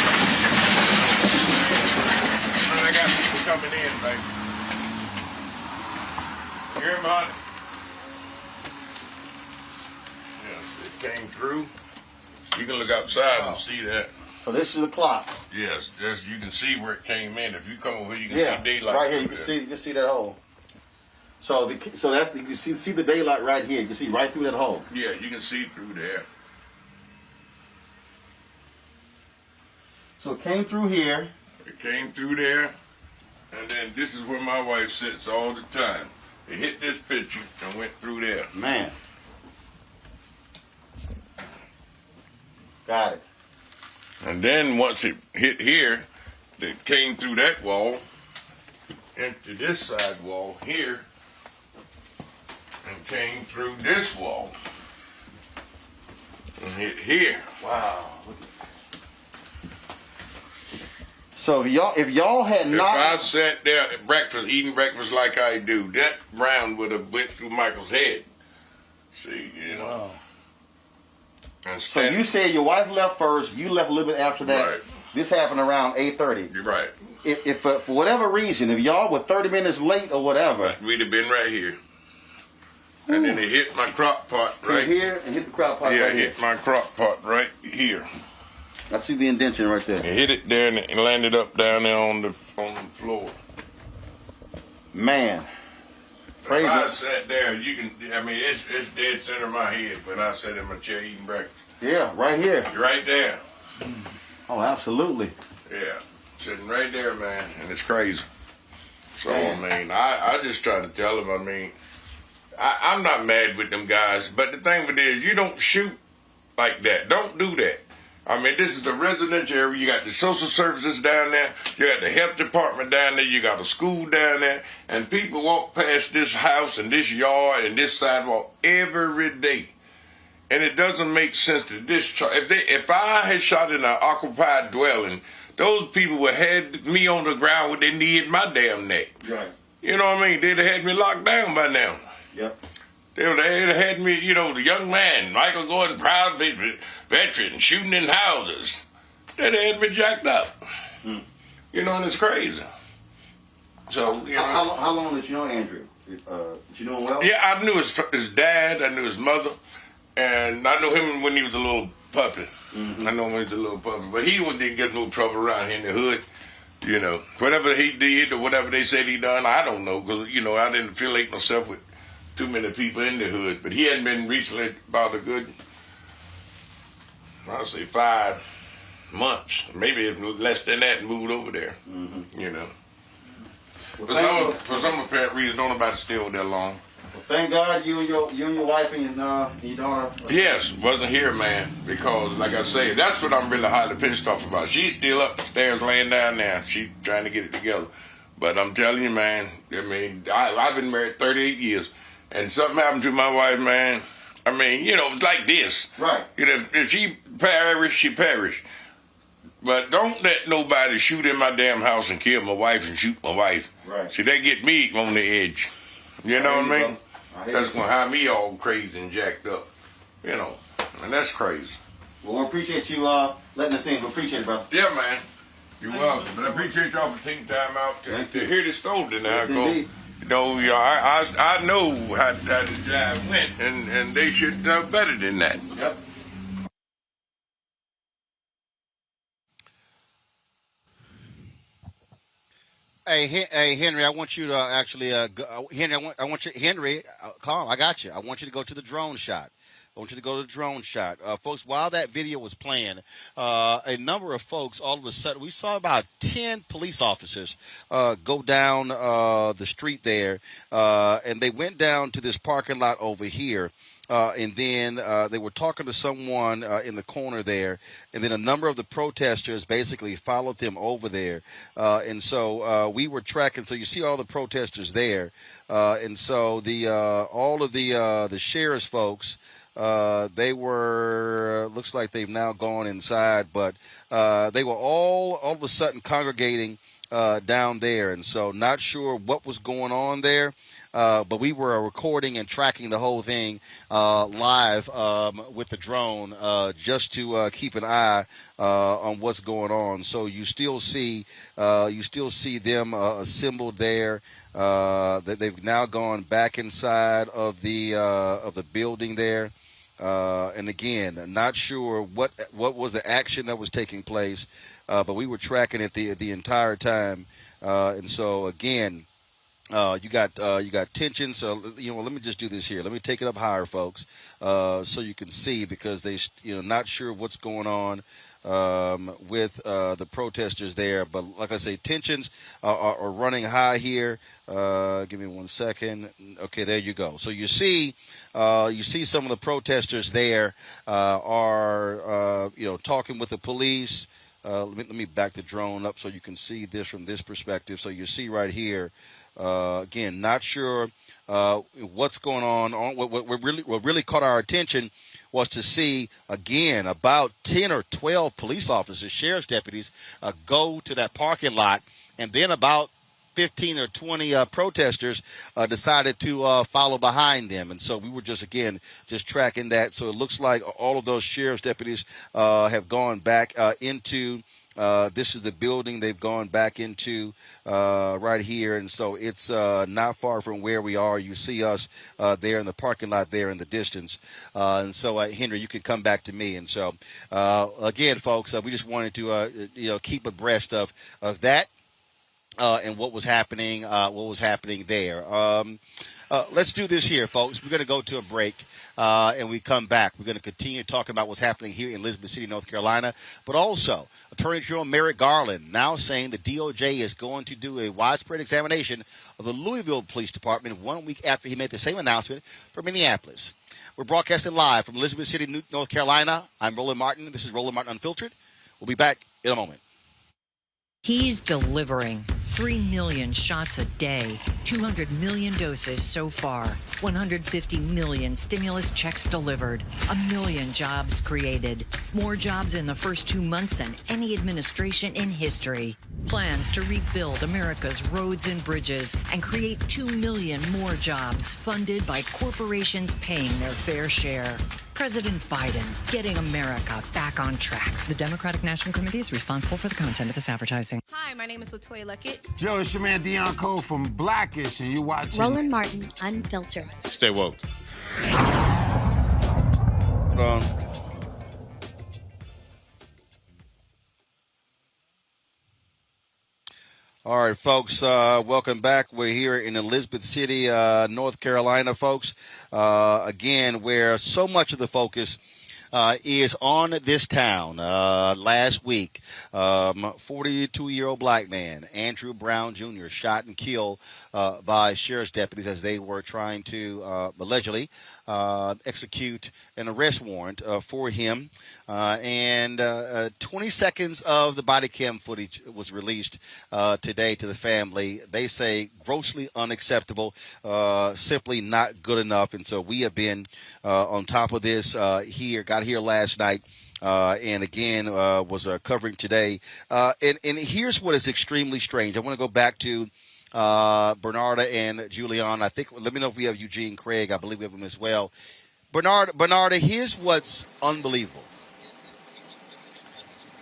And I got people coming in, baby. You hear me, honey? Yes, it came through. You can look outside and see that.
So this is the clock.
Yes, you can see where it came in. If you come over here, you can
Yeah,
see daylight.
right here. You
through
can see that hole. So that's you can see the daylight right here. You can see right through that hole.
Yeah, you can see through there.
So it came through here.
It came through there, and then this is where my wife sits all the time. It hit this picture and went through there.
Man. Got it.
And then once it hit here, it came through that wall into this side wall here and came through this wall and hit here.
Wow. So if y'all had
If
not,
I sat there at eating breakfast like I do, that round would have went through Michael's head. See, you know.
Wow.
And
So you said your wife left first. You left a little bit after that.
Right.
This happened around 8:30.
You're right.
If for whatever reason, if y'all were 30 minutes late or whatever,
We'd have been right here. And then it hit my crock pot right
here and hit the crock pot.
Yeah,
right
it hit my crock pot right here.
here. I see the indentation right there.
It hit it there and it landed up down there on the floor.
Man, praise
If I
it.
sat there, it's dead center of my head when I sat in my chair eating breakfast.
Yeah, right here.
Right there.
Oh, absolutely.
Yeah. Sitting right there, man. And it's crazy. So,
Man.
I just try to tell them, I'm not mad with them guys, but the thing with it is you don't shoot like that. Don't do that. This is the residential area. You got the social services down there. You got the health department down there. You got a school down there. And people walk past this house and this yard and this sidewalk every day. And it doesn't make sense to discharge. If I had shot in an occupied dwelling, those people would have had me on the ground with their knee in my damn neck.
Right.
You know what I mean? They'd have had me locked down by now.
Yep.
They'd have had me, the young man, Michael Gordon, proud veteran, shooting in houses. They'd have had me jacked up. And it's crazy. So,
How long did you know Andrew? Did you know him well?
Yeah, I knew his dad, I knew his mother, and I knew him when he was a little puppy. I know him when he was a little puppy. But he didn't get no trouble around here in the hood. Whatever he did or whatever they said he done, I don't know, because, I didn't affiliate myself with too many people in the hood. But he hadn't been recently about a good, I'll say 5 months, maybe less than that, and moved over there. For some apparent reason, don't nobody stay over there long.
Well, thank God you and your wife and your daughter.
Yes, wasn't here, man, because like I say, that's what I'm really highly pissed off about. She's still upstairs laying down there. She's trying to get it together. But I'm telling you, man, I mean, I've been married 38 years, and something happened to my wife, man. I mean, you know, it's like this.
Right.
You know, if she perish, she perish. But don't let nobody shoot in my damn house and kill my wife and shoot my wife.
Right.
See, they get me on the edge. You know what I mean? That's going to have me all crazy and jacked up. You know, and that's crazy.
Well, we appreciate you letting us in. We appreciate it, brother.
Yeah, man. You're welcome. But I appreciate y'all for taking time out to hear this story tonight.
Yes,
you know, I know how the job went, and they should know better than that.
Yep. Hey, Henry, I want you to actually, Henry, I want you, Henry, calm, I got you. I want you to go to the drone shot. I want you to go to the drone shot. Folks, while that video was playing, a number of folks, all of a sudden, we saw about 10 police officers go down the street there, and they went down to this parking lot over here. And then they were talking to someone in the corner there, and then a number of the protesters basically followed them over there. And so we were tracking. So you see all the protesters there, and so the all of the sheriff's folks. They were, looks like they've now gone inside, but they were all of a sudden congregating down there. And so not sure what was going on there, but we were recording and tracking the whole thing live with the drone just to keep an eye on what's going on. So you still see them assembled there. That they've now gone back inside of the building there. And again, not sure what was the action that was taking place, but we were tracking it the entire time. And so again, you got tension. So let me just do this here. Let me take it up higher, folks, so you can see, because they not sure what's going on with the protesters there. But like I say, tensions are running high here. Give me 1 second. Okay, there you go. So you see some of the protesters there are talking with the police. Let me back the drone up so you can see this from this perspective. So you see right here, again, not sure what's going on. What really caught our attention was to see, again, about 10 or 12 police officers, sheriff's deputies, go to that parking lot, and then about 15 or 20 protesters decided to follow behind them. And so we were just tracking that. So it looks like all of those sheriff's deputies have gone back into this is the building they've gone back into right here. And so it's not far from where we are. You see us there in the parking lot there in the distance. And so, Henry, you can come back to me. And so, again, folks, we just wanted to, keep abreast of that. And what was happening there. Let's do this here, folks. We're going to go to a break, and we come back. We're going to continue talking about what's happening here in Elizabeth City, North Carolina, but also Attorney General Merrick Garland now saying the DOJ is going to do a widespread examination of the Louisville Police Department 1 week after he made the same announcement for Minneapolis. We're broadcasting live from Elizabeth City, North Carolina. I'm Roland Martin. This is Roland Martin Unfiltered. We'll be back in a moment.
He's delivering 3 million shots a day, 200 million doses so far, 150 million stimulus checks delivered, 1 million jobs created, more jobs in the first 2 months than any administration in history. Plans to rebuild America's roads and bridges and create 2 million more jobs funded by corporations paying their fair share. President Biden getting America back on track. The Democratic National Committee is responsible for the content of this advertising.
Hi, my name is Latoya Luckett.
Yo, it's your man Dion Cole from Blackish, and you watching
Roland Martin Unfiltered.
Stay woke.
Hold on. All right, folks, welcome back. We're here in Elizabeth City, North Carolina, folks, again, where so much of the focus is on this town. Last week, 42-year-old black man, Andrew Brown Jr., shot and killed by sheriff's deputies as they were trying to allegedly execute an arrest warrant for him. And 20 seconds of the body cam footage was released today to the family. They say grossly unacceptable, simply not good enough. And so we have been on top of this got here last night. And again, was covering today. And here's what is extremely strange. I want to go back to Bernarda and Julian. I think, let me know if we have Eugene Craig. I believe we have him as well. Bernarda, here's what's unbelievable.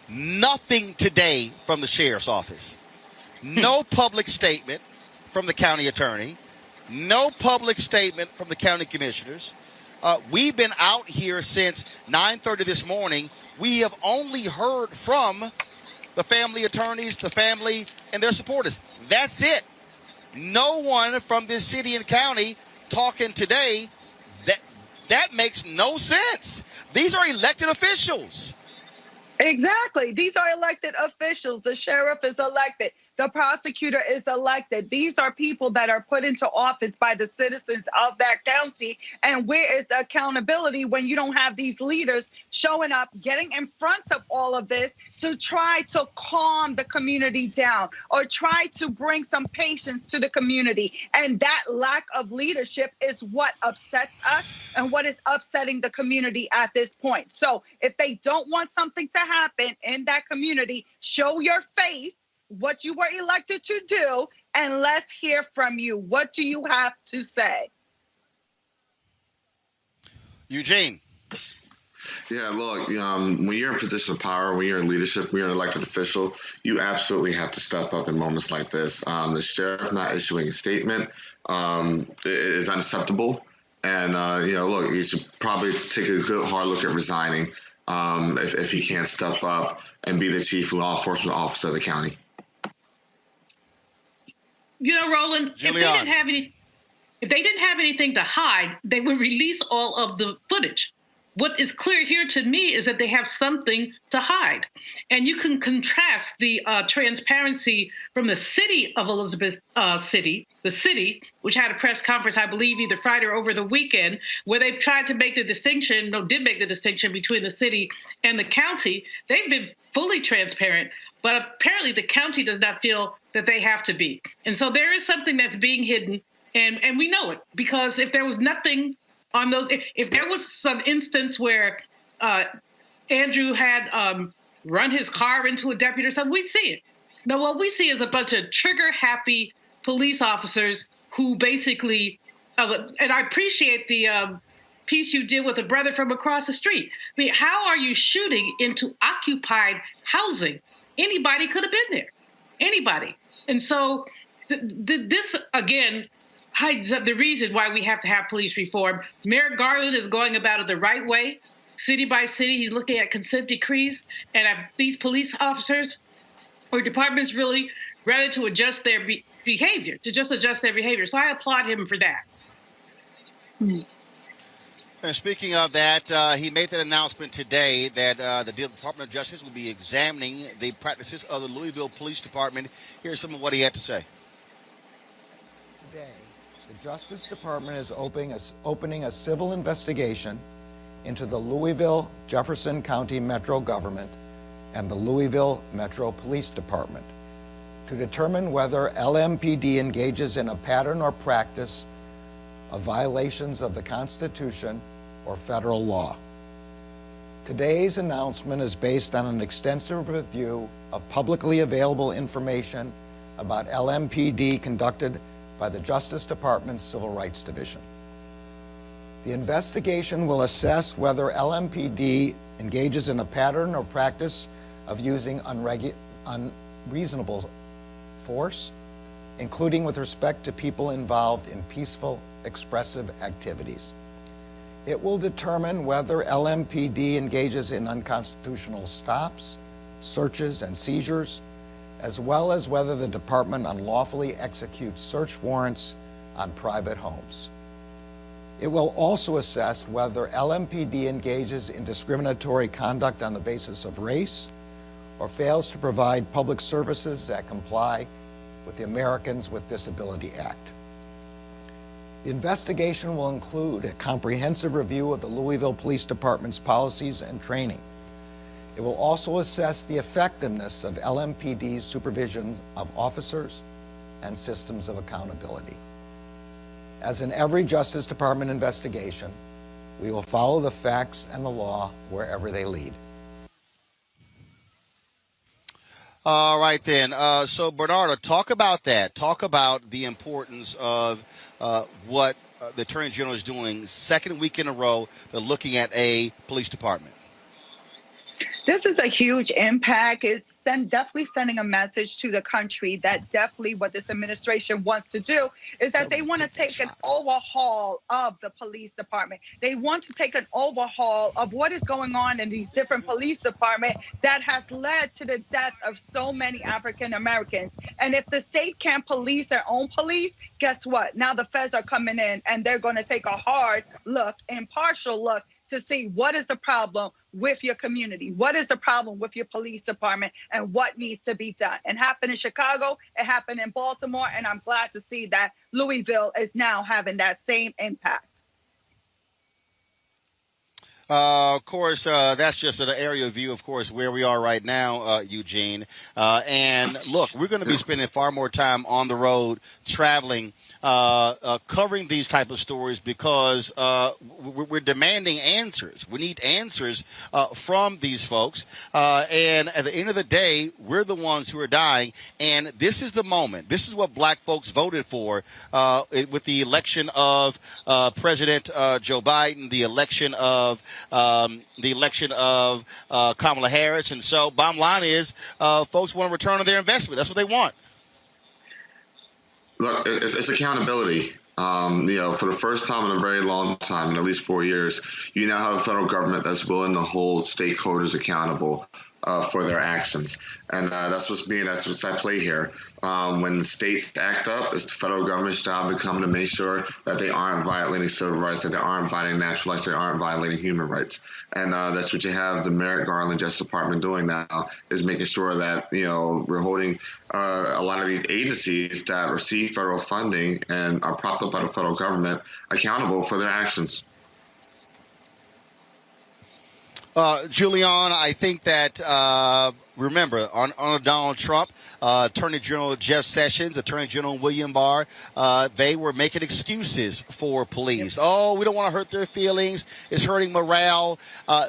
Nothing today from the sheriff's office. No public statement from the county attorney. No public statement from the county commissioners. We've been out here since 9:30 this morning. We have only heard from the family attorneys, the family, and their supporters. That's it. No one from this city and county talking today. That makes no sense. These are elected officials.
Exactly. These are elected officials. The sheriff is elected. The prosecutor is elected. These are people that are put into office by the citizens of that county. And where is the accountability when you don't have these leaders showing up, getting in front of all of this to try to calm the community down or try to bring some patience to the community? And that lack of leadership is what upsets us and what is upsetting the community at this point. So if they don't want something to happen in that community, show your face, what you were elected to do, and let's hear from you. What do you have to say?
Eugene.
Yeah, look, when you're in a position of power, when you're in leadership, when you're an elected official, you absolutely have to step up in moments like this. The sheriff not issuing a statement is unacceptable. And, look, he should probably take a good hard look at resigning if he can't step up and be the chief law enforcement officer of the county.
Roland, if they didn't have anything to hide, they would release all of the footage. What is clear here to me is that they have something to hide. And you can contrast the transparency from the city of Elizabeth City, the city, which had a press conference, I believe, either Friday or over the weekend, where they tried to make the distinction, did make the distinction between the city and the county. They've been fully transparent, but apparently the county does not feel that they have to be. And so there is something that's being hidden, and we know it, because if there was nothing on those, if there was some instance where Andrew had run his car into a deputy or something, we'd see it. No, what we see is a bunch of trigger-happy police officers who basically, and I appreciate the piece you did with a brother from across the street. I mean, how are you shooting into occupied housing? Anybody could have been there. Anybody. And so this, again, hides up the reason why we have to have police reform. Merrick Garland is going about it the right way. City by city, he's looking at consent decrees. And these police officers or departments really rather to adjust their behavior, So I applaud him for that.
And speaking of that, he made that announcement today that the Department of Justice will be examining the practices of the Louisville Police Department. Here's some of what he had to say.
Today, the Justice Department is opening a civil investigation into the Louisville Jefferson County Metro Government and the Louisville Metro Police Department to determine whether LMPD engages in a pattern or practice of violations of the Constitution or federal law. Today's announcement is based on an extensive review of publicly available information about LMPD conducted by the Justice Department's Civil Rights Division. The investigation will assess whether LMPD engages in a pattern or practice of using unreasonable force, including with respect to people involved in peaceful, expressive activities. It will determine whether LMPD engages in unconstitutional stops, searches, and seizures, as well as whether the department unlawfully executes search warrants on private homes. It will also assess whether LMPD engages in discriminatory conduct on the basis of race or fails to provide public services that comply with the Americans with Disability Act. The investigation will include a comprehensive review of the Louisville Police Department's policies and training. It will also assess the effectiveness of LMPD's supervision of officers and systems of accountability. As in every Justice Department investigation, we will follow the facts and the law wherever they lead.
All right, then. So, Bernardo, talk about that. Talk about the importance of what the Attorney General is doing. Second week in a row, they're looking at a police department.
This is a huge impact. It's definitely sending a message to the country that definitely what this administration wants to do is that they want to take an overhaul of the police department. They want to take an overhaul of what is going on in these different police departments that has led to the death of so many African Americans. And if the state can't police their own police, guess what? Now the feds are coming in and they're going to take a hard look, impartial look, to see what is the problem with your community, what is the problem with your police department, and what needs to be done. It happened in Chicago, it happened in Baltimore, and I'm glad to see that Louisville is now having that same impact.
Of course, that's just an area view, of course, where we are right now, Eugene. And look, we're going to be spending far more time on the road, traveling, covering these type of stories because we're demanding answers. We need answers from these folks. And at the end of the day, we're the ones who are dying. And this is the moment. This is what black folks voted for with the election of President Joe Biden, the election of Kamala Harris. And so bottom line is folks want a return on their investment. That's what they want.
Look, it's accountability. For the first time in a very long time, in at least 4 years, you now have a federal government that's willing to hold stakeholders accountable for their actions. And that's what's at play here. When the states act up, it's the federal government's job to make sure that they aren't violating civil rights, that they aren't violating natural rights, they aren't violating human rights. And that's what you have the Merrick Garland Justice Department doing now, is making sure that, we're holding a lot of these agencies that receive federal funding and are propped up by the federal government accountable for their actions.
Julian, I think that, remember, on Donald Trump, Attorney General Jeff Sessions, Attorney General William Barr, they were making excuses for police. Oh, we don't want to hurt their feelings. It's hurting morale.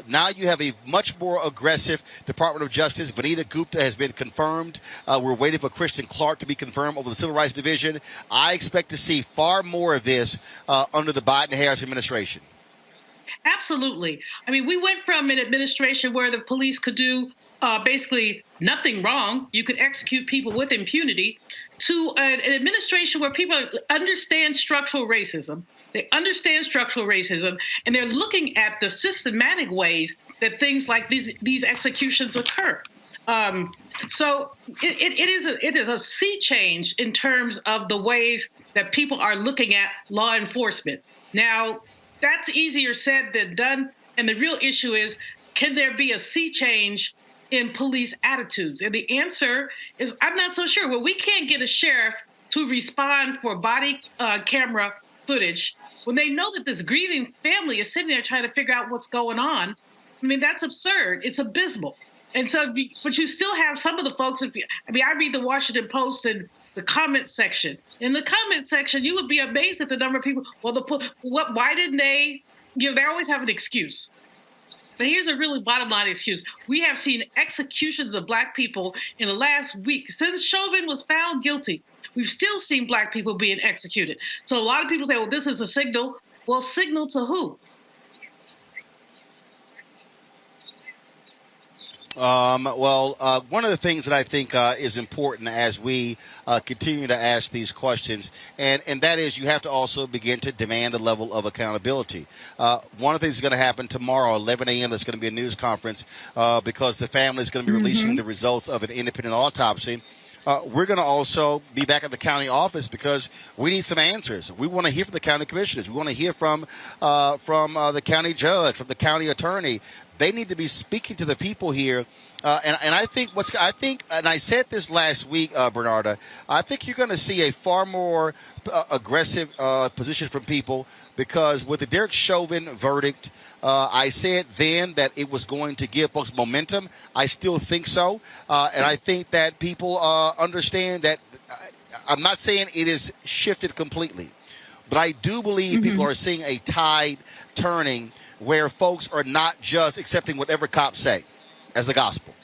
Now you have a much more aggressive Department of Justice. Vanita Gupta has been confirmed. We're waiting for Christian Clark to be confirmed over the Civil Rights Division. I expect to see far more of this under the Biden-Harris administration.
Absolutely. I mean, we went from an administration where the police could do basically nothing wrong. You could execute people with impunity, to an administration where people understand structural racism. They understand structural racism, and they're looking at the systematic ways that things like these executions occur. So it is a sea change in terms of the ways that people are looking at law enforcement. Now, that's easier said than done. And the real issue is, can there be a sea change in police attitudes? And the answer is, I'm not so sure. Well, we can't get a sheriff to respond for body camera footage when they know that this grieving family is sitting there trying to figure out what's going on. I mean, that's absurd. It's abysmal. And so, but you still have some of the folks, I read the Washington Post and the comment section. In the comment section, you would be amazed at the number of people. Well, why didn't they? They always have an excuse. But here's a really bottom line excuse. We have seen executions of black people in the last week. Since Chauvin was found guilty, we've still seen black people being executed. So a lot of people say, well, this is a signal. Well, signal to who?
One of the things that I think is important as we continue to ask these questions, and that is, you have to also begin to demand the level of accountability. One of the things that's going to happen tomorrow, 11 a.m., there's going to be a news conference because the family is going to be releasing the results of an independent autopsy we're going to also be back at the county office because we need some answers. We want to hear from the county commissioners. We want to hear from the county judge, from the county attorney. They need to be speaking to the people here. And I think and I said this last week, Bernarda, I think you're going to see a far more aggressive position from people because with the Derek Chauvin verdict, I said then that it was going to give folks momentum. I still think so. And I think that people understand that I'm not saying it is shifted completely, but I do believe people are seeing a tide turning where folks are not just accepting whatever cops say as the gospel.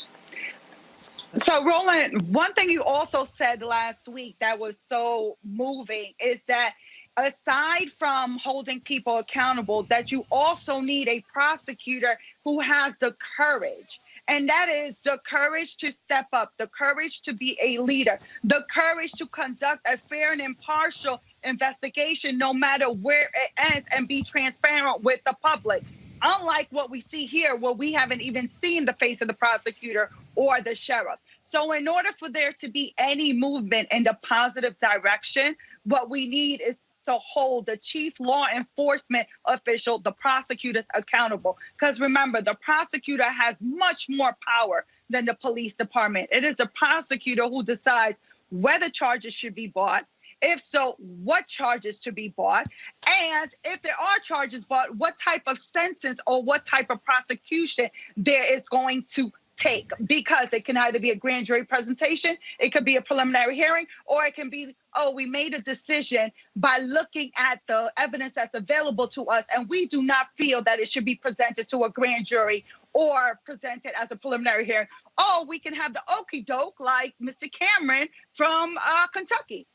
So, Roland, one thing you also said last week that was so moving is that aside from holding people accountable, that you also need a prosecutor who has the courage. And that is the courage to step up, the courage to be a leader, the courage to conduct a fair and impartial investigation no matter where it ends and be transparent with the public. Unlike what we see here, where we haven't even seen the face of the prosecutor or the sheriff. So in order for there to be any movement in the positive direction, what we need is to hold the chief law enforcement official, the prosecutors, accountable. Because remember, the prosecutor has much more power than the police department. It is the prosecutor who decides whether charges should be brought. If so, what charges should be brought? And if there are charges brought, what type of sentence or what type of prosecution there is going to take? Because it can either be a grand jury presentation, it could be a preliminary hearing, or it can be, oh, we made a decision by looking at the evidence that's available to us, and we do not feel that it should be presented to a grand jury or presented as a preliminary hearing. Oh, we can have the okie doke like Mr. Cameron from Kentucky.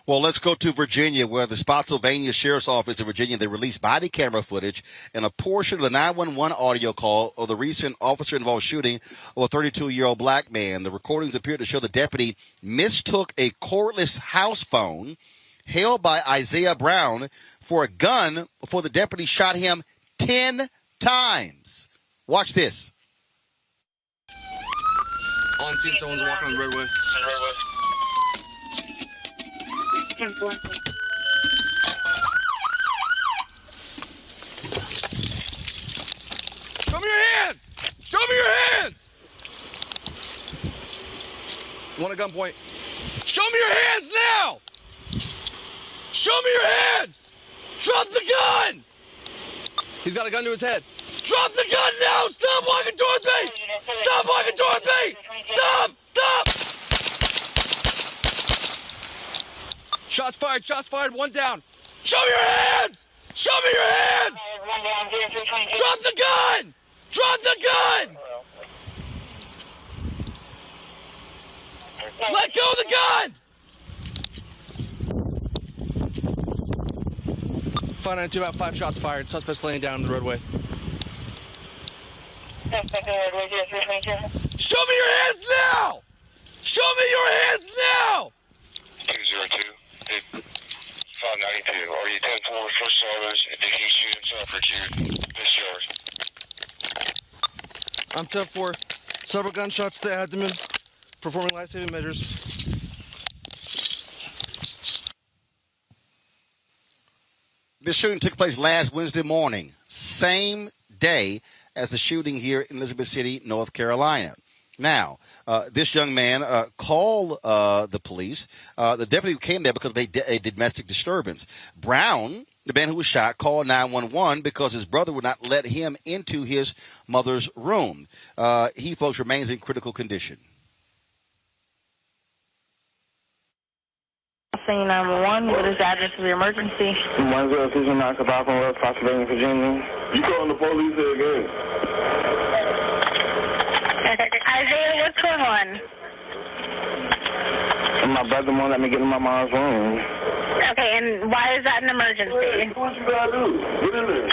Well, let's go to Virginia, where the Spotsylvania Sheriff's Office in Virginia, they released body camera footage and a portion of the 911 audio call of the recent officer-involved shooting of a 32-year-old black man. The recordings appear to show the deputy mistook a cordless house phone held by Isaiah Brown for a gun before the deputy shot him 10 times. Watch this.
On scene, someone's walking on the roadway.
Show me your hands! Show me your hands!
One at gunpoint.
Show me your hands now! Show me your hands! Drop the gun!
He's got a gun to his head.
Drop the gun now! Stop walking towards me! Stop walking towards me! Stop! Stop!
Shots fired, one down.
Show me your hands! Show me your hands! Drop the gun! Drop the gun! Let go of the gun!
592, about 5 shots fired. Suspect's laying down on the roadway.
Show me your hands now! Show me your hands now!
202, 592. Are you 10-4 first service? Did he shoot himself or did you discharge?
I'm 10-4. Several gunshots to the abdomen. Performing life-saving measures.
This shooting took place last Wednesday morning, same day as the shooting here in Elizabeth City, North Carolina. Now, this young man called the police. The deputy came there because of a domestic disturbance. Brown, the man who was shot, called 911 because his brother would not let him into his mother's room. He, folks, remains in critical condition.
Scene 911, what is the address of the emergency?
1029 Cabalcon Road, Spotsylvania, Virginia. You calling the police here again?
Isaiah, what's going on?
My brother won't let me get in my mom's room.
Okay, and why is that an emergency?
What you gotta do? Get in there.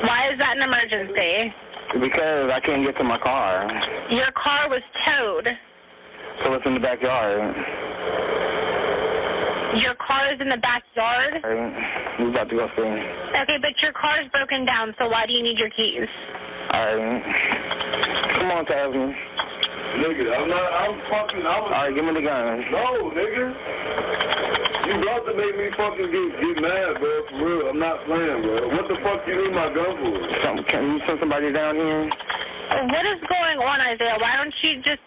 Why is that an emergency?
Because I can't get to my car.
Your car was towed.
So it's in the backyard.
Your car is in the backyard?
Alright, we about to go see.
Okay, but your car is broken down, so why do you need your keys?
Alright. Come on, Tasman. Nigga, All right, give me the gun. No, nigga. You about to make me fucking get mad, bro. For real, I'm not playing, bro. What the fuck you need my gun for? Can you send somebody down here?
What is going on, Isaiah? Why don't you just...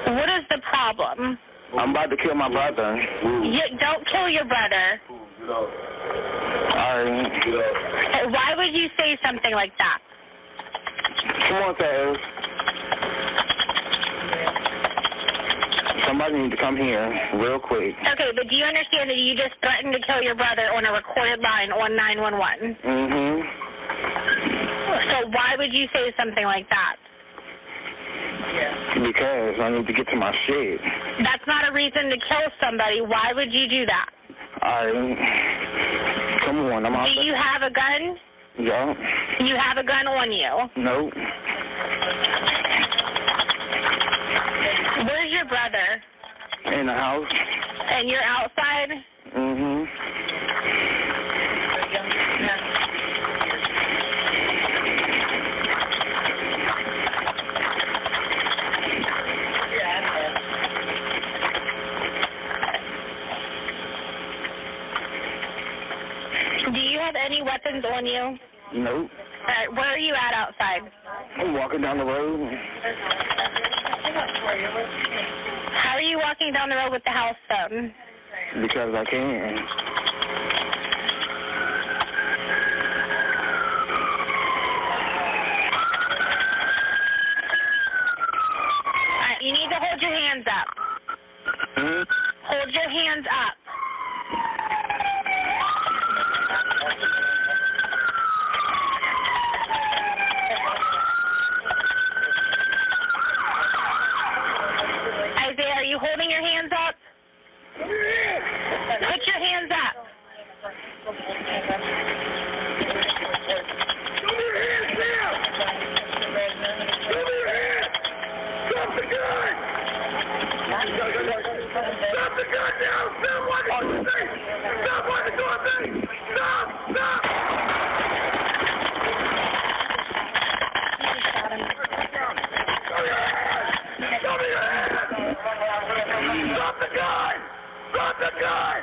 What is the problem?
I'm about to kill my brother.
Don't kill your brother.
Get out. All right.
Why would you say something like that?
Come on, Taz. Somebody needs to come here real quick.
Okay, but do you understand that you just threatened to kill your brother on a recorded line on 911?
Mm-hmm.
So why would you say something like that?
Because I need to get to my shit.
That's not a reason to kill somebody. Why would you do that?
All right. Come on, I'm out.
Do you have a gun?
Yeah.
You have a gun on you?
Nope.
Where's your brother?
In the house.
And you're outside?
Mm-hmm.
Do you have any weapons on you?
Nope.
Where are you at outside?
I'm walking down the road.
How are you walking down the road with the house phone?
Because I can.
You need to hold your hands up. Hold your hands up. Isaiah, are you holding your hands up? Put your hands up.
Stop the gun! Stop the gun now! Stop wanting to do it! Stop wanting to do it! Stop! Stop! Show me your hand! Stop the gun! Stop the gun!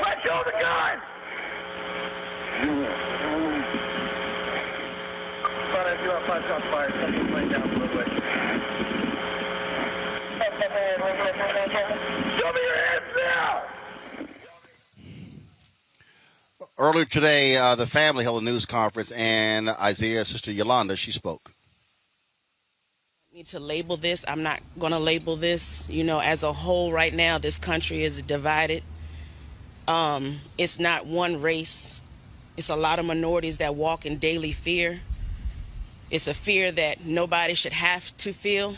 Let go of the gun! Thought I threw out 5 shots fired. Something's laying down a little bit. Show me your hands now!
Earlier today, the family held a news conference, and Isaiah's sister Yolanda, she spoke.
Me to label this, I'm not going to label this, as a whole right now. This country is divided. It's not one race. It's a lot of minorities that walk in daily fear. It's a fear that nobody should have to feel.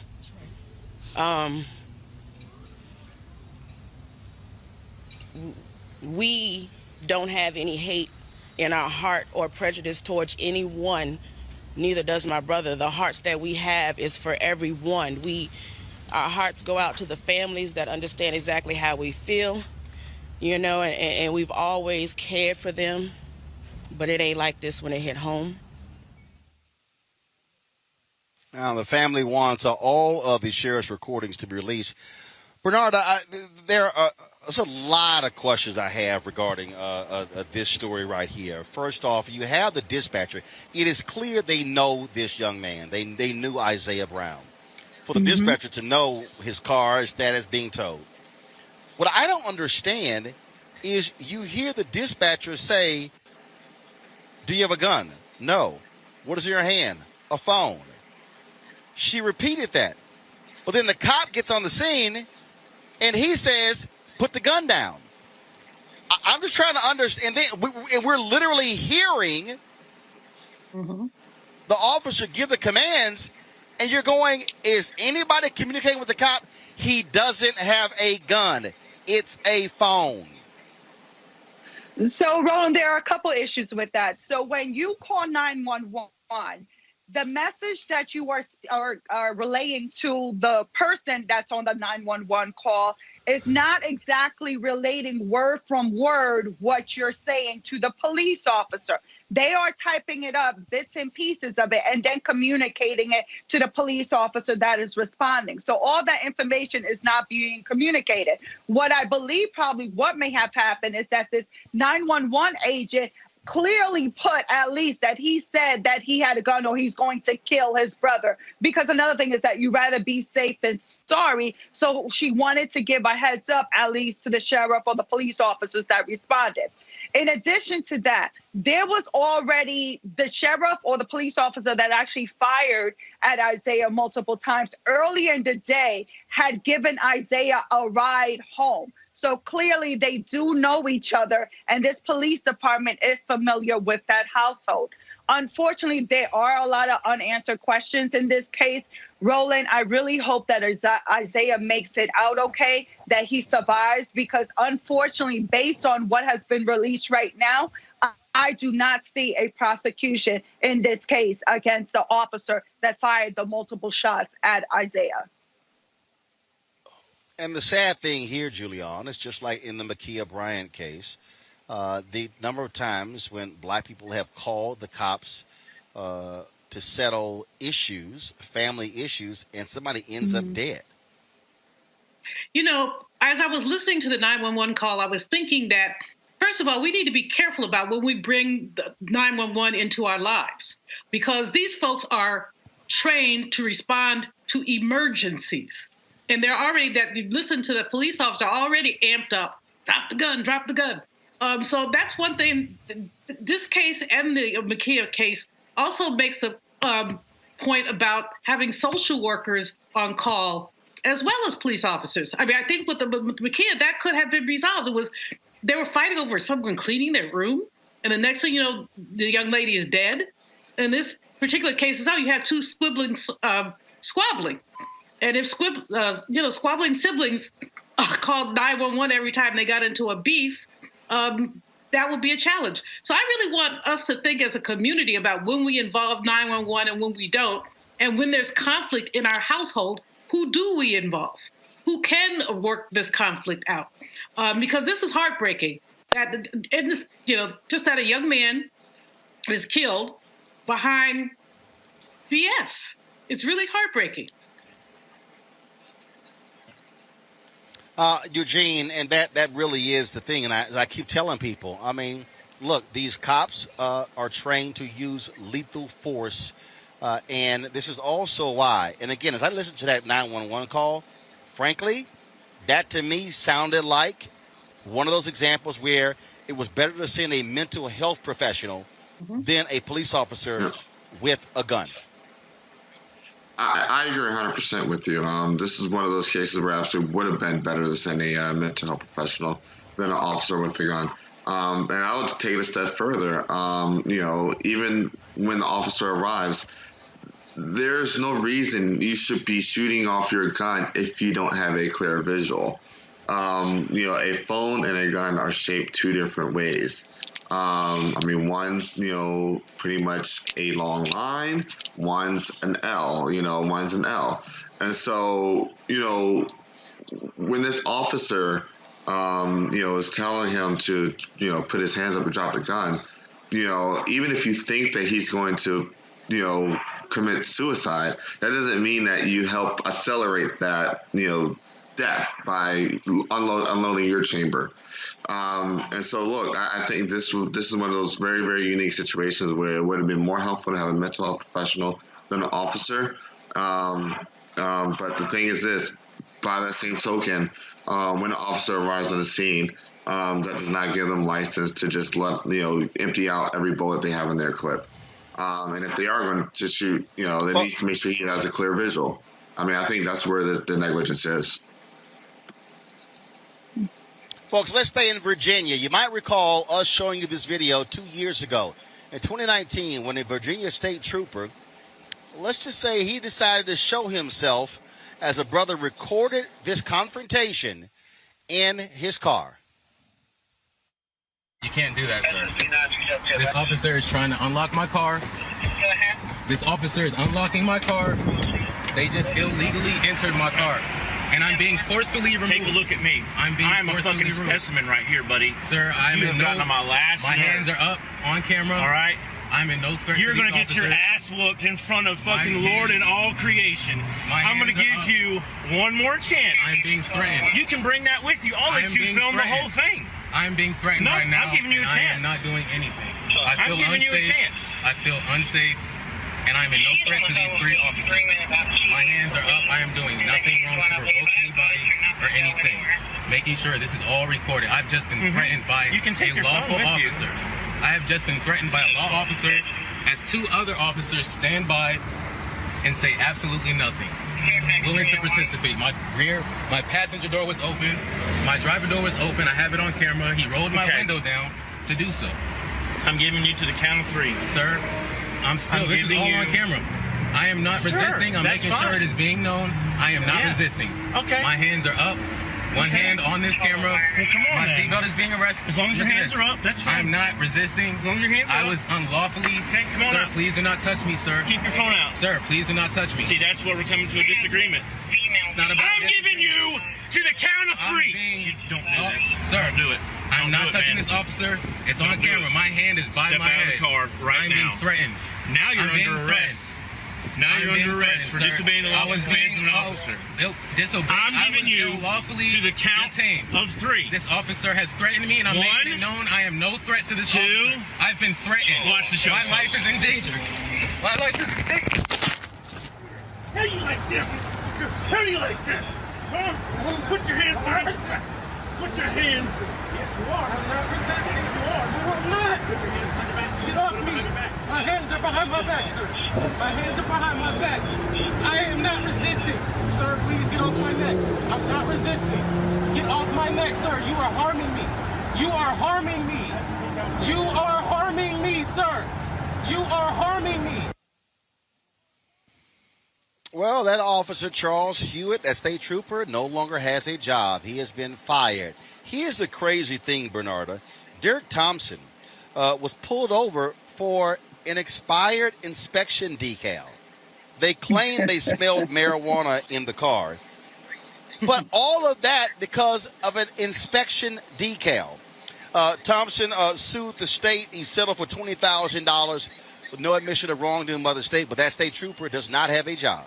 We don't have any hate in our heart or prejudice towards anyone. Neither does my brother. The hearts that we have is for everyone. Our hearts go out to the families that understand exactly how we feel, and we've always cared for them. But it ain't like this when it hit home.
Now, the family wants all of the sheriff's recordings to be released. Bernard, there's a lot of questions I have regarding this story right here. First off, you have the dispatcher. It is clear they know this young man. They knew Isaiah Brown. For the dispatcher to know his car status being towed. What I don't understand is you hear the dispatcher say, "Do you have a gun?" "No." "What is in your hand?" "A phone." She repeated that. But then the cop gets on the scene and he says, "Put the gun down." I'm just trying to understand. And we're literally hearing the officer give the commands, and you're going, is anybody communicating with the cop? He doesn't have a gun. It's a phone.
So, Roland, there are a couple issues with that. So when you call 911, the message that you are relaying to the person that's on the 911 call is not exactly relating word from word what you're saying to the police officer. They are typing it up, bits and pieces of it, and then communicating it to the police officer that is responding. So all that information is not being communicated. What I believe probably what may have happened is that this 911 agent clearly put at least that he said that he had a gun or he's going to kill his brother. Because another thing is that you rather be safe than sorry. So she wanted to give a heads up at least to the sheriff or the police officers that responded. In addition to that, there was already the sheriff or the police officer that actually fired at Isaiah multiple times early in the day had given Isaiah a ride home. So clearly they do know each other, and this police department is familiar with that household. Unfortunately, there are a lot of unanswered questions in this case. Roland, I really hope that Isaiah makes it out okay, that he survives, because unfortunately, based on what has been released right now, I do not see a prosecution in this case against the officer that fired the multiple shots at Isaiah.
And the sad thing here, Julian, is just like in the Ma'Khia Bryant case, the number of times when black people have called the cops to settle issues, family issues, and somebody ends up dead.
You know, as I was listening to the 911 call, I was thinking that, first of all, we need to be careful about when we bring the 911 into our lives, because these folks are trained to respond to emergencies. And they're already, that you listen to the police officer, already amped up. Drop the gun, drop the gun. So that's one thing. This case and the Ma'Khia case also makes a point about having social workers on call as well as police officers. I mean, I think with the Ma'Khia, that could have been resolved. It was, they were fighting over someone cleaning their room, and the next thing you know, the young lady is dead. In this particular case, you have two squabbling. And if squabbling siblings called 911 every time they got into a beef, that would be a challenge. So I really want us to think as a community about when we involve 911 and when we don't. And when there's conflict in our household, who do we involve? Who can work this conflict out? Because this is heartbreaking. Just that a young man is killed behind BS. It's really heartbreaking.
Eugene, and that really is the thing. And I keep telling people, I mean, look, these cops are trained to use lethal force. And this is also why, and again, as I listened to that 911 call, frankly, that to me sounded like one of those examples where it was better to send a mental health professional than a police officer with a gun.
I agree 100% with you. This is one of those cases where it actually would have been better to send a mental health professional than an officer with a gun. And I would take it a step further. Even when the officer arrives, there's no reason you should be shooting off your gun if you don't have a clear visual. A phone and a gun are shaped two different ways. One's, pretty much a long line, one's an L, And so, when this officer, is telling him to, put his hands up and drop the gun, even if you think that he's going to, commit suicide, that doesn't mean that you help accelerate that, death by unloading your chamber. And so, look, I think this is one of those very, very unique situations where it would have been more helpful to have a mental health professional than an officer. But the thing is this, by that same token, when an officer arrives on the scene, that does not give them license to just empty out every bullet they have in their clip. And if they are going to shoot, they need to make sure he has a clear visual. I think that's where the negligence is.
Folks, let's stay in Virginia. You might recall us showing you this video 2 years ago. In 2019, when a Virginia state trooper, let's just say he decided to show himself as a brother recorded this confrontation in his car.
You can't do that, sir. This officer is trying to unlock my car. This officer is unlocking my car. They just illegally entered my car. And I'm being forcefully removed.
Take a look at me.
I'm
a fucking specimen right here, buddy.
Sir, I'm
you have gotten on my last
My
nerve.
hands are up on camera.
All right?
I'm in no threat
You're
to
going
these
to get your
officers.
ass whooped in front of fucking
My
Lord
hands-
and all creation.
My
I'm going to
hands are
give
up.
you one more chance.
I'm being threatened.
You can bring that with you. I'll let you film the whole thing.
I'm being threatened
No,
right now.
I'm giving you a
and I am
chance.
not doing anything.
I'm giving you a chance.
I feel unsafe, and I'm in no threat to these 3 officers. My hands are up. I am doing nothing wrong to provoke anybody or anything. Making sure this is all recorded. I've just been threatened by
You can take
a
your phone
lawful
with you.
officer. I have just been threatened by a law officer as 2 other officers stand by and say absolutely nothing. Willing to participate. My passenger door was open. My driver door was open. I have it on camera. He rolled my window down to do so.
I'm giving you to the count of 3.
Sir, this is all on camera. I am not resisting. I'm making sure it is being known. I am not resisting.
Okay.
My hands are up. One hand on this camera.
Well, come on,
my
then.
seatbelt is being arrested.
As long as your
Look at
hands
this.
are up, that's fine.
I'm not resisting.
As long as your hands are
I
up.
was unlawfully.
Okay, come on
Sir,
out.
please do not touch me, sir.
Keep your phone out.
Sir, please do not touch me.
See, that's where we're coming to a disagreement.
It's not about
I'm giving you to the count of 3. You don't do this.
Sir,
Don't do it.
I'm
Don't
not
do it,
touching
man.
this officer. It's
Don't
on
do
camera.
it.
My hand is by
Step
my
out of
head.
the car right
I'm
now.
being threatened.
Now you're
I'm being
under arrest.
threatened.
Now you're
I'm being
under arrest
threatened,
for
sir.
disobeying the
I
law
was
of commands of an
being
officer.
disobeying.
I'm giving you
lawfully
to the count
detained.
of 3.
This officer has threatened me, and I'm
1,
making it known I am no threat to this
2.
officer. I've been threatened.
Watch the show,
My life
folks.
is in danger. My life is in danger.
How do you like that? How do you like that? Huh? Put your hands behind your back. Put your hands. Yes, you are. I'm not resisting. Yes, you are. No, I'm not. Put your hands behind your back. Get off me. My hands are behind my back, sir. My hands are behind my back. I am not resisting. Sir, please get off my neck. I'm not resisting. Get off my neck, sir. You are harming me. You are harming me. You are harming me, sir. You are harming me.
Well, that officer, Charles Hewitt, that state trooper, no longer has a job. He has been fired. Here's the crazy thing, Bernarda. Derek Thompson was pulled over for an expired inspection decal. They claim they smelled marijuana in the car. But all of that because of an inspection decal. Thompson sued the state. He settled for $20,000 with no admission of wrongdoing by the state. But that state trooper does not have a job.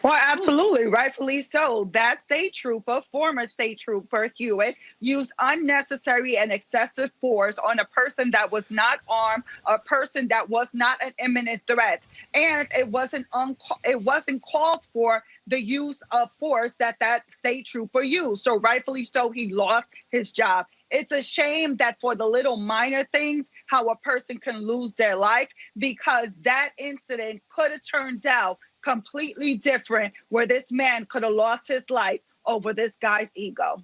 Well, absolutely, rightfully so. That state trooper, former state trooper Hewitt, used unnecessary and excessive force on a person that was not armed, a person that was not an imminent threat, and it wasn't called for the use of force that state trooper used. So rightfully so, he lost his job. It's a shame that for the little minor things, how a person can lose their life, because that incident could have turned out completely different, where this man could have lost his life over this guy's ego.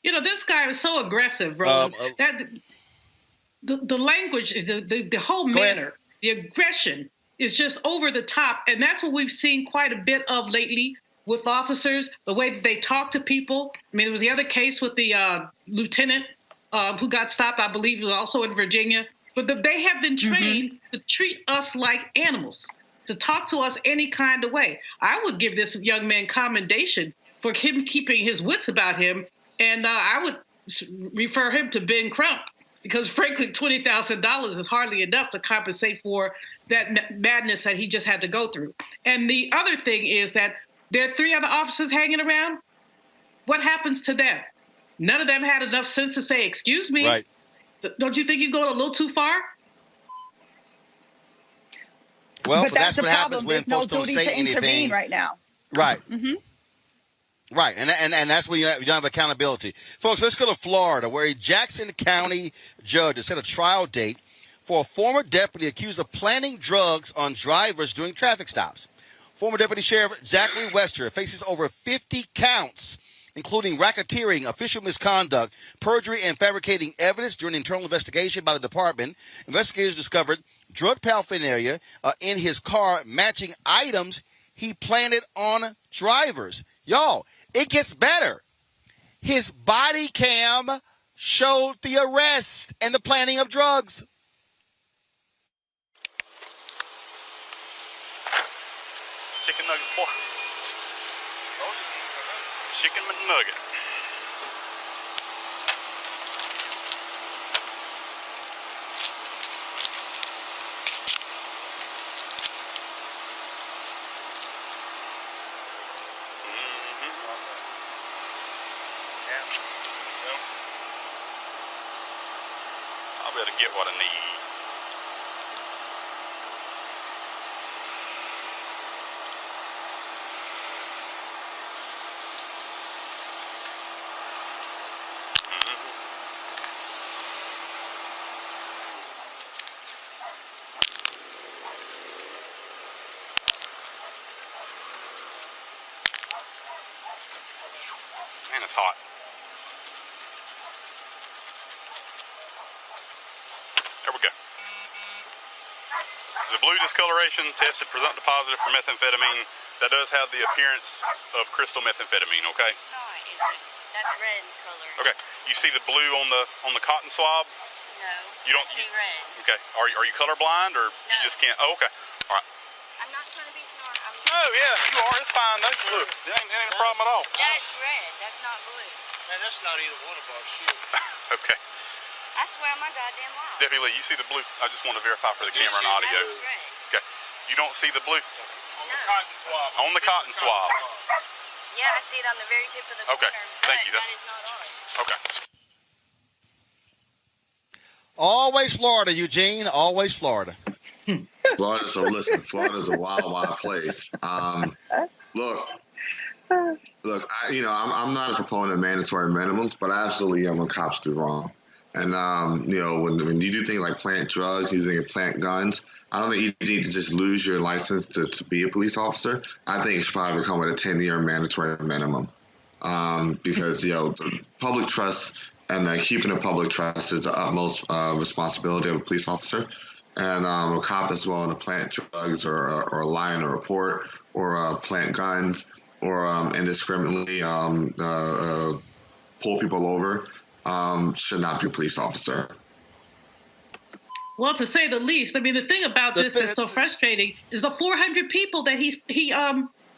You know, this guy was so aggressive, Roland, that the language, the whole manner, the aggression is just over the top. And that's what we've seen quite a bit of lately with officers, the way that they talk to people. I mean, there was the other case with the lieutenant who got stopped, I believe, was also in Virginia. But they have been trained to treat us like animals, to talk to us any kind of way. I would give this young man commendation for him keeping his wits about him, and I would refer him to Ben Crump, because frankly, $20,000 is hardly enough to compensate for that madness that he just had to go through. And the other thing is that there are 3 other officers hanging around. What happens to them? None of them had enough sense to say, excuse me.
Right.
Don't you think you're going a little too far?
Well,
but that's
what happens when
There's
folks
no
don't
duty
say
to intervene
anything.
right now.
Right. Right, and that's when you don't have accountability. Folks, let's go to Florida, where a Jackson County judge has set a trial date for a former deputy accused of planting drugs on drivers during traffic stops. Former Deputy Sheriff Zachary Wester faces over 50 counts, including racketeering, official misconduct, perjury, and fabricating evidence during an internal investigation by the department. Investigators discovered drug paraphernalia in his car matching items he planted on drivers. Y'all, it gets better. His body cam showed the arrest and the planting of drugs.
Chicken nugget 4.
Chicken McNugget. I'll be able to get what I need. Man, it's hot. There we go. So the blue discoloration tested presumptive positive for methamphetamine. That does have the appearance of crystal methamphetamine, okay?
It's not, is it? That's red in color.
Okay. You see the blue on the cotton swab?
No.
You don't
I see red.
Okay. Are you colorblind or you just can't? Oh, okay. All right.
I'm not trying to be smart.
No, yeah, you are. It's fine. That's blue. It ain't a problem at all.
That's red. That's not blue.
Man, that's not either one of our shit.
Okay.
I swear on my goddamn life.
Deputy Lee, you see the blue? I just want to verify for the camera and audio.
That's red.
Okay. You don't see the blue?
On the cotton swab.
On the cotton swab.
Yeah, I see it on the very tip of the
Okay.
corner.
Thank you.
That is not ours.
Okay.
Always Florida, Eugene. Always Florida.
Florida's a wild, wild place. Look, I'm not a proponent of mandatory minimums, but I absolutely am when cops do wrong. And, when you do things like plant drugs, using plant guns, I don't think you need to just lose your license to be a police officer. I think it should probably become with a 10-year mandatory minimum. Because, the public trust and keeping the public trust is the utmost responsibility of a police officer. And a cop that's willing to plant drugs or lie in a report or plant guns or indiscriminately pull people over should not be a police officer.
Well, to say the least. I mean, the thing about this that's so frustrating is the 400 people that he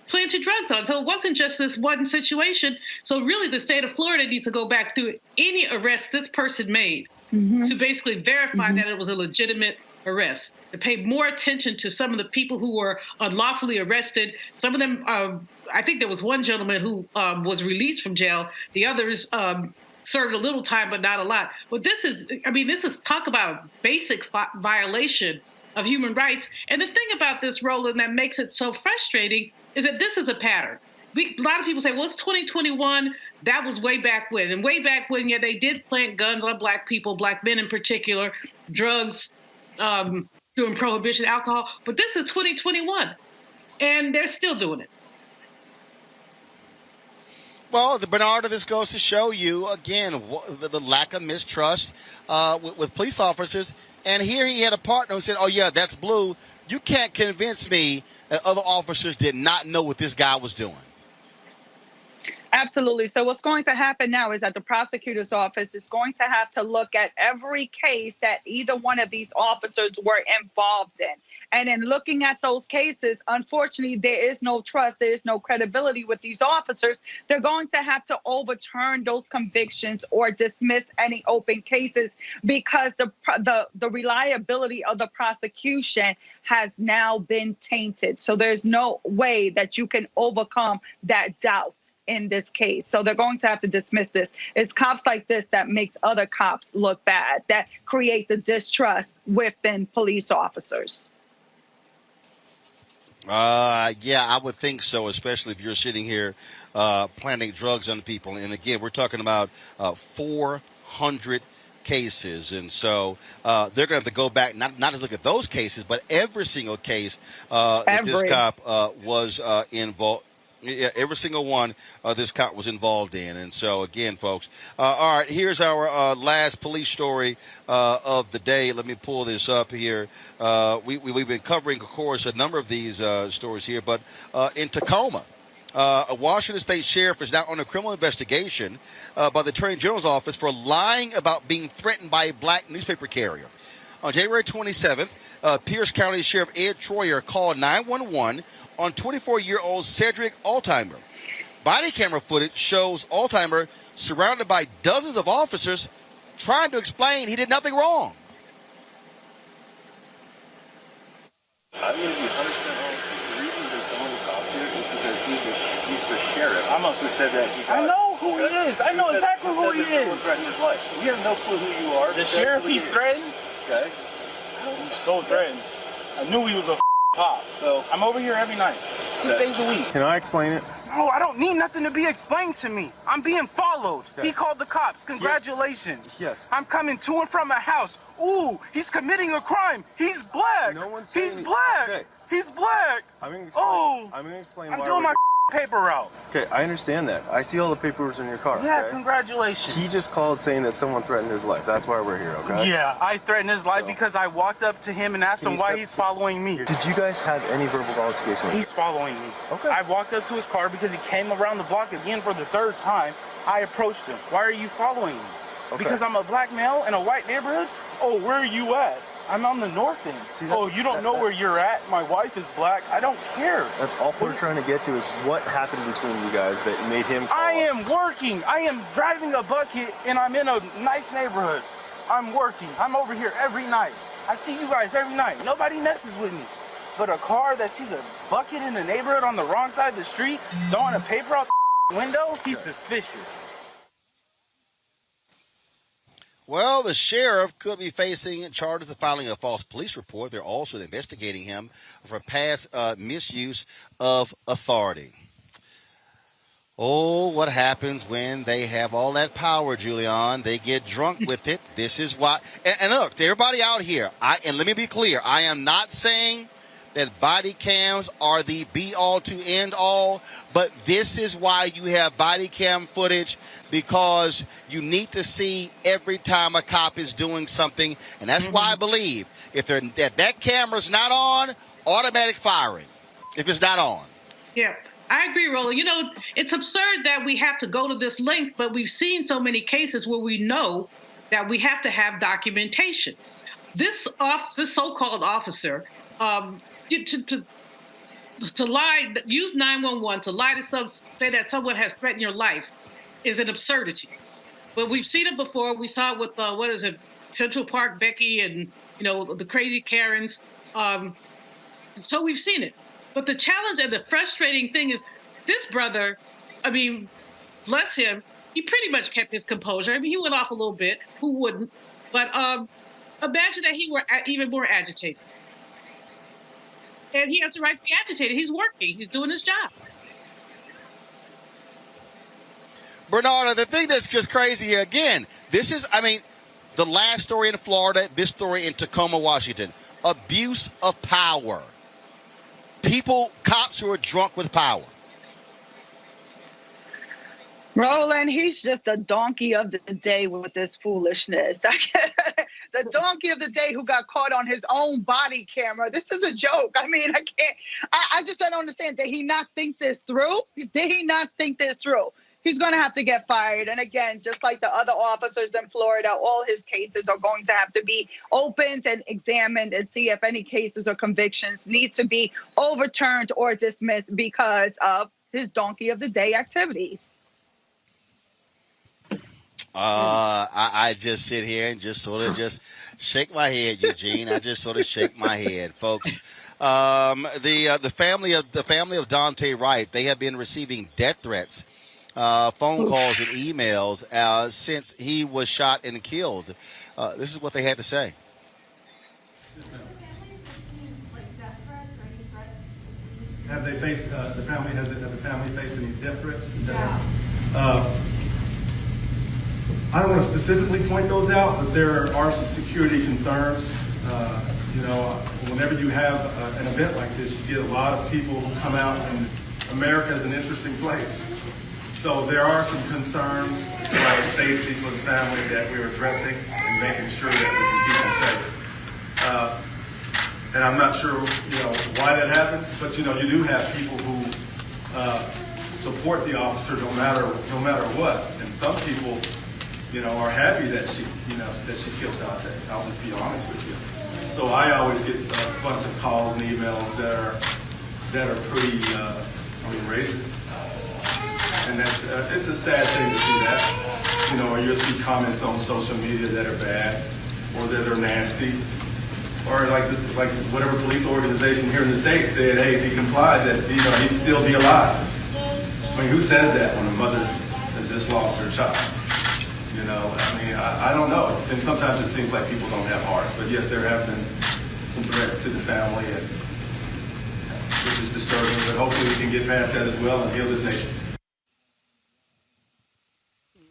planted drugs on. So it wasn't just this one situation. So really the state of Florida needs to go back through any arrest this person made to basically verify that it was a legitimate arrest, to pay more attention to some of the people who were unlawfully arrested. Some of them, I think there was one gentleman who was released from jail. The others served a little time, but not a lot. But this is talk about a basic violation of human rights. And the thing about this, Roland, that makes it so frustrating is that this is a pattern. A lot of people say, well, it's 2021. That was way back when. And way back when, yeah, they did plant guns on black people, black men in particular, drugs, doing prohibition, alcohol. But this is 2021, and they're still doing it.
Well, Bernard, this goes to show you, again, the lack of mistrust with police officers. And here he had a partner who said, oh, yeah, that's blue. You can't convince me that other officers did not know what this guy was doing.
Absolutely. So what's going to happen now is that the prosecutor's office is going to have to look at every case that either one of these officers were involved in. And in looking at those cases, unfortunately, there is no trust. There is no credibility with these officers. They're going to have to overturn those convictions or dismiss any open cases because the reliability of the prosecution has now been tainted. So there's no way that you can overcome that doubt in this case. So they're going to have to dismiss this. It's cops like this that makes other cops look bad, that create the distrust within police officers.
Yeah, I would think so, especially if you're sitting here planting drugs on people. And again, we're talking about 400 cases. And so they're going to have to go back, not just look at those cases, but every single case that this cop was involved. Yeah, every single one this cop was involved in. And so, again, folks, all right, here's our last police story of the day. Let me pull this up here. We've been covering, of course, a number of these stories here. But in Tacoma, a Washington State Sheriff is now under criminal investigation by the Attorney General's office for lying about being threatened by a black newspaper carrier. On January 27th, Pierce County Sheriff Ed Troyer called 911 on 24-year-old Cedric Altimer body camera footage shows Altimer surrounded by dozens of officers trying to explain he did nothing wrong.
I'm going to be 100% honest. The reason there's so many cops here is because he's the sheriff. I'm up who said that. I know who he is. I know exactly who he is. Threatened his life. We have no clue who you are. The sheriff he's threatened? Okay. I'm so threatened. I knew he was a cop. So I'm over here every night, 6 days a week.
Can I explain it?
No, I don't need nothing to be explained to me. I'm being followed. Okay. He called the cops. Congratulations.
Yes.
I'm coming to and from a house. Ooh, he's committing a crime. He's black.
No one's
He's
saying...
black.
Okay.
He's black.
I'm going to explain
I'm
why
doing my paper route.
Okay, I understand that. I see all the papers in your car.
Yeah,
okay?
Congratulations.
He just called saying that someone threatened his life. That's why we're here, okay?
Yeah, I threatened his life because I walked up to him and asked him why he's following me.
Did you guys have any verbal altercation?
He's following me.
Okay.
I walked up to his car because he came around the block again for the third time. I approached him. Why are you following me?
Okay.
Because I'm a black male in a white neighborhood? Oh, where are you at? I'm on the north end. Oh, you don't know where you're at? My wife is black. I don't care.
That's all we're trying to get to is what happened between you guys that made him call
I am working. I am driving a bucket and I'm in a nice neighborhood. I'm working. I'm over here every night. I see you guys every night. Nobody messes with me. But a car that sees a bucket in the neighborhood on the wrong side of the street, throwing a paper out the window, he's suspicious.
Well, the sheriff could be facing charges of filing a false police report. They're also investigating him for past misuse of authority. Oh, what happens when they have all that power, Julian? They get drunk with it. This is why. And look, to everybody out here, and let me be clear, I am not saying that body cams are the be-all to end-all, but this is why you have body cam footage, because you need to see every time a cop is doing something, and that's why I believe if that camera's not on, automatic firing, if it's not on.
Yeah, I agree, Roland. You know, it's absurd that we have to go to this length, but we've seen so many cases where we know that we have to have documentation. This so-called officer, to lie, use 911 to lie to say that someone has threatened your life is an absurdity. But we've seen it before. We saw it with Central Park Becky and the crazy Karens. So we've seen it. But the challenge and the frustrating thing is this brother. I mean, bless him. He pretty much kept his composure. I mean, he went off a little bit. Who wouldn't? But imagine that he were even more agitated. And he has the right to be agitated. He's working. He's doing his job.
Bernardo, the thing that's just crazy here, again, this is, the last story in Florida, this story in Tacoma, Washington. Abuse of power. Cops who are drunk with power.
Roland, he's just a donkey of the day with this foolishness. The donkey of the day who got caught on his own body camera. This is a joke. I just don't understand. Did he not think this through? He's going to have to get fired. And again, just like the other officers in Florida, all his cases are going to have to be opened and examined and see if any cases or convictions need to be overturned or dismissed because of his donkey of the day activities.
I just sit here and just sort of just shake my head, Eugene. I just sort of shake my head, folks. The family of Daunte Wright, they have been receiving death threats, phone calls and emails since he was shot and killed. This is what they had to say.
Have they faced have the family faced any death threats? I don't want to specifically point those out, but there are some security concerns. Whenever you have an event like this, you get a lot of people who come out, and America is an interesting place. So there are some concerns as far as safety for the family that we're addressing and making sure that we can keep them safe. And I'm not sure, why that happens, but you do have people who support the officer no matter what, and some people, are happy that she killed Daunte. I'll just be honest with you. So I always get a bunch of calls and emails that are pretty, racist. And that's it's a sad thing to see that. You know, or you'll see comments on social media that are bad or that are nasty. Or like whatever police organization here in the state said, hey, if he complied, that he'd still be alive. I mean, who says that when a mother has just lost her child? You know, I mean, I don't know. Sometimes it seems like people don't have hearts. But yes, there have been some threats to the family, and which is disturbing. But hopefully we can get past that as well and heal this nation.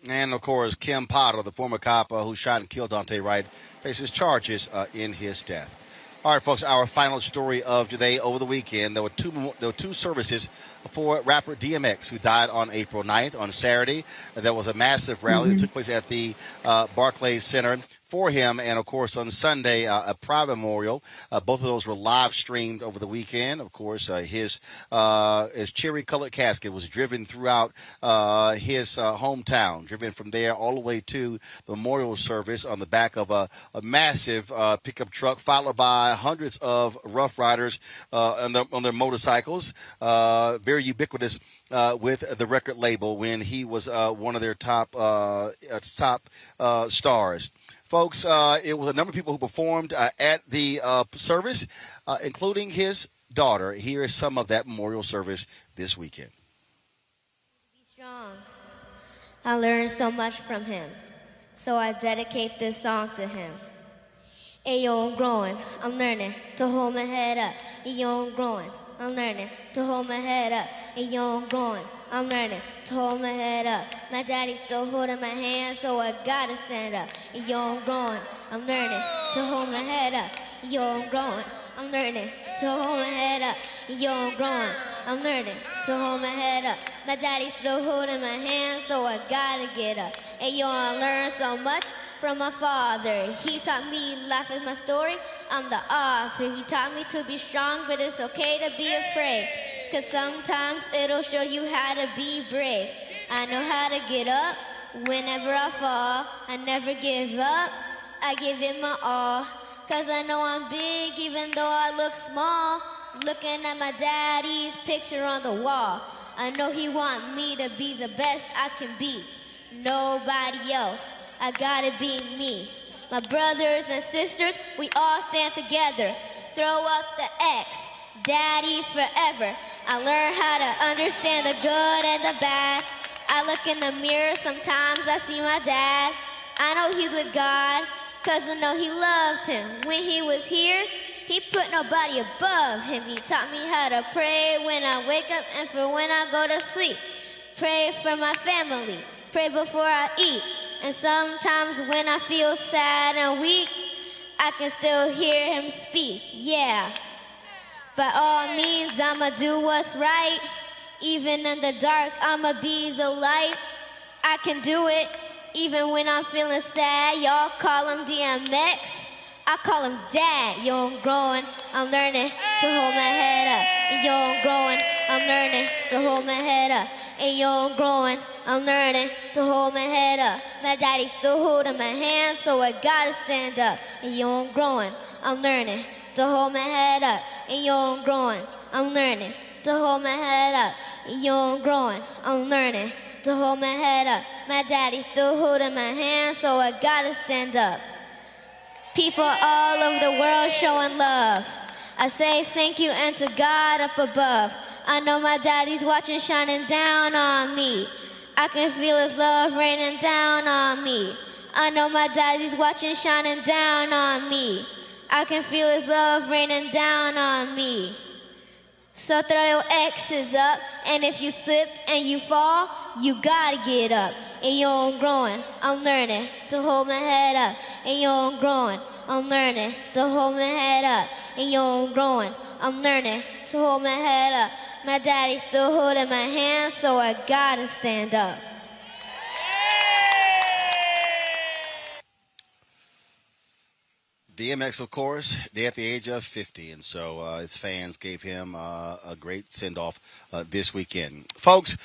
And, of course, Kim Potter, the former cop who shot and killed Daunte Wright, faces charges in his death. All right, folks, our final story of today. Over the weekend, there were two services for rapper DMX, who died on April 9th. On Saturday, there was a massive rally that took place at the Barclays Center for him. And, of course, on Sunday, a private memorial. Both of those were live streamed over the weekend. Of course, his cherry-colored casket was driven throughout his hometown, driven from there all the way to the memorial service on the back of a massive pickup truck, followed by hundreds of Rough Riders on their motorcycles. Very ubiquitous with the record label when he was one of their top stars. Folks, it was a number of people who performed at the service, including his daughter. Here is some of that memorial service this weekend.
Be strong. I learned so much from him, so I dedicate this song to him. Ayo, I'm growing, I'm learning to hold my head up. Ayo, I'm growing, I'm learning to hold my head up. Ayo, I'm growing, I'm learning to hold my head up. My daddy's still holding my hand, so I gotta stand up. Ayo, I'm growing, I'm learning to hold my head up. Ayo, I'm growing, I'm learning to hold my head up. Ayo, I'm growing, I'm learning to hold my head up. My daddy's still holding my hand, so I gotta get up. Ayo, I learned so much from my father. He taught me life is my story, I'm the author. He taught me to be strong, but it's okay to be afraid, 'cause sometimes it'll show you how to be brave. I know how to get up whenever I fall. I never give up, I give it my all, 'cause I know I'm big even though I look small. Looking at my daddy's picture on the wall, I know he want me to be the best I can be. Nobody else, I gotta be me. My brothers and sisters, we all stand together. Throw up the X, daddy forever. I learned how to understand the good and the bad. I look in the mirror, sometimes I see my dad. I know he's with God, 'cause I know he loved him. When he was here, he put nobody above him. He taught me how to pray when I wake up and for when I go to sleep. Pray for my family, pray before I eat. And sometimes when I feel sad and weak, I can still hear him speak, yeah. By all means, I'ma do what's right. Even in the dark, I'ma be the light. I can do it, even when I'm feeling sad. Y'all call him DMX, I call him Dad. Yo, I'm growing, I'm learning to hold my head up. Yo, I'm growing, I'm learning to hold my head up. And yo, I'm growing, I'm learning to hold my head up. My daddy's still holding my hand, so I gotta stand up. And yo, I'm growing, I'm learning to hold my head up. And yo, I'm growing, I'm learning to hold my head up. And yo, I'm growing, I'm learning to hold my head up. My daddy's still holding my hand, so I gotta stand up. People all over the world showing love. I say thank you and to God up above. I know my daddy's watching, shining down on me. I can feel his love raining down on me. I know my daddy's watching, shining down on me. I can feel his love raining down on me. So throw your X's up, and if you slip and you fall, you gotta get up. And yo, I'm growing, I'm learning to hold my head up. And yo, I'm growing, I'm learning to hold my head up. And yo, I'm growing, I'm learning to hold my head up. My daddy's still holding my hand, so I gotta stand up.
DMX, of course, dead at the age of 50, and so his fans gave him a great send-off this weekend. Folks,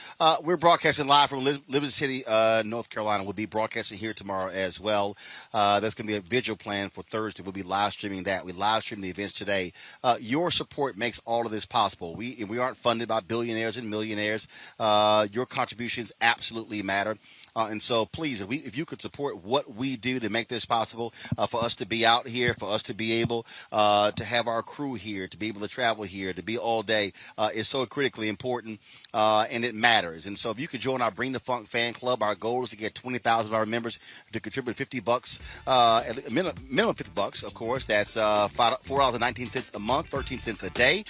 we're broadcasting live from Liberty City, North Carolina. We'll be broadcasting here tomorrow as well. There's going to be a vigil plan for Thursday. We'll be live streaming that. We live stream the events today. Your support makes all of this possible. We aren't funded by billionaires and millionaires. Your contributions absolutely matter. And so, please, if you could support what we do to make this possible, for us to be out here, for us to be able to have our crew here, to be able to travel here, to be all day, is so critically important, and it matters. And so, if you could join our Bring the Funk fan club, our goal is to get 20,000 of our members to contribute $50, minimum $50, of course. That's $4.19 a month, 13 cents a day.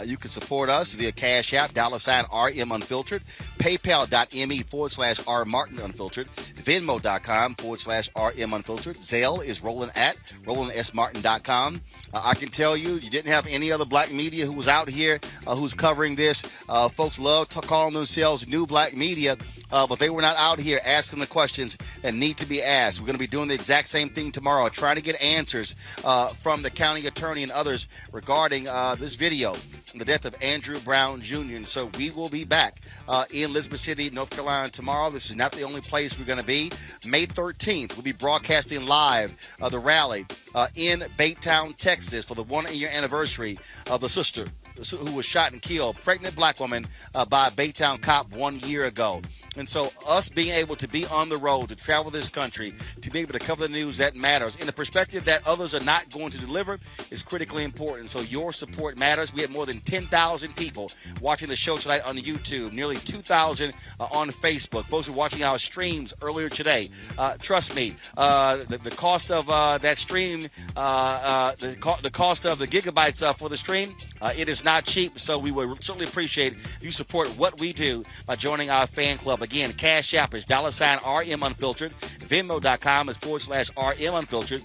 You can support us via Cash App, $RM Unfiltered, PayPal.me/R Martin Unfiltered, Venmo.com/RM Unfiltered. Zelle is Roland at RolandSMartin.com. I can tell you didn't have any other black media who was out here who's covering this. Folks love calling themselves new black media, but they were not out here asking the questions that need to be asked. We're going to be doing the exact same thing tomorrow, trying to get answers from the county attorney and others regarding this video, the death of Andrew Brown Jr. And so we will be back in Elizabeth City, North Carolina tomorrow. This is not the only place we're going to be. May 13th, we'll be broadcasting live the rally in Baytown, Texas for the 1-year anniversary of the sister who was shot and killed, pregnant black woman, by a Baytown cop 1 year ago. And so us being able to be on the road, to travel this country, to be able to cover the news that matters in the perspective that others are not going to deliver is critically important. So your support matters. We have more than 10,000 people watching the show tonight on YouTube, nearly 2,000 on Facebook. Folks are watching our streams earlier today. Trust me, the cost of that stream, the cost of the gigabytes for the stream, it is not cheap. So we would certainly appreciate you support what we do by joining our fan club. Again, Cash App is $RM Unfiltered. Venmo.com is /RM Unfiltered.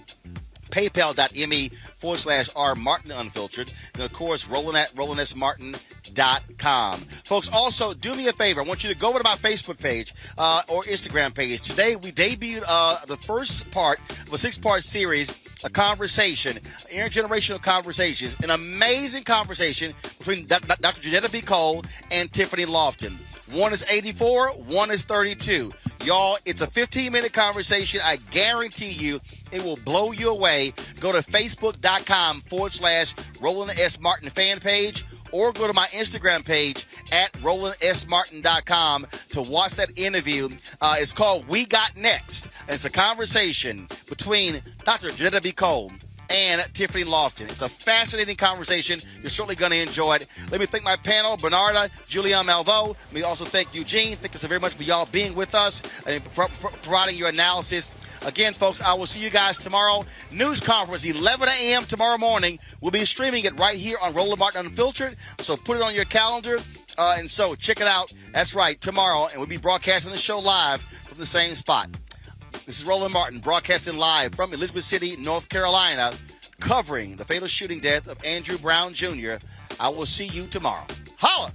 PayPal.me/R Martin Unfiltered. And of course, Roland at RolandSMartin.com. Folks, also do me a favor. I want you to go over to my Facebook page or Instagram page. Today we debuted the first part of a 6-part series, a conversation, intergenerational conversations, an amazing conversation between Dr. Janetta B. Cole and Tiffany Lofton. One is 84, one is 32. Y'all, it's a 15-minute conversation. I guarantee you it will blow you away. Go to Facebook.com/Roland S. Martin fan page, or go to my Instagram page at RolandSMartin.com to watch that interview. It's called We Got Next, and it's a conversation between Dr. Janetta B. Cole and Tiffany Lofton. It's a fascinating conversation. You're certainly going to enjoy it. Let me thank my panel, Bernarda, Julian Malveau. Let me also thank Eugene. Thank you so very much for y'all being with us and providing your analysis. Again, folks, I will see you guys tomorrow. News conference, 11 a.m. tomorrow morning. We'll be streaming it right here on Roland Martin Unfiltered, so put it on your calendar. And so check it out. That's right, tomorrow. And we'll be broadcasting the show live from the same spot. This is Roland Martin broadcasting live from Elizabeth City, North Carolina, covering the fatal shooting death of Andrew Brown Jr. I will see you tomorrow. Holla!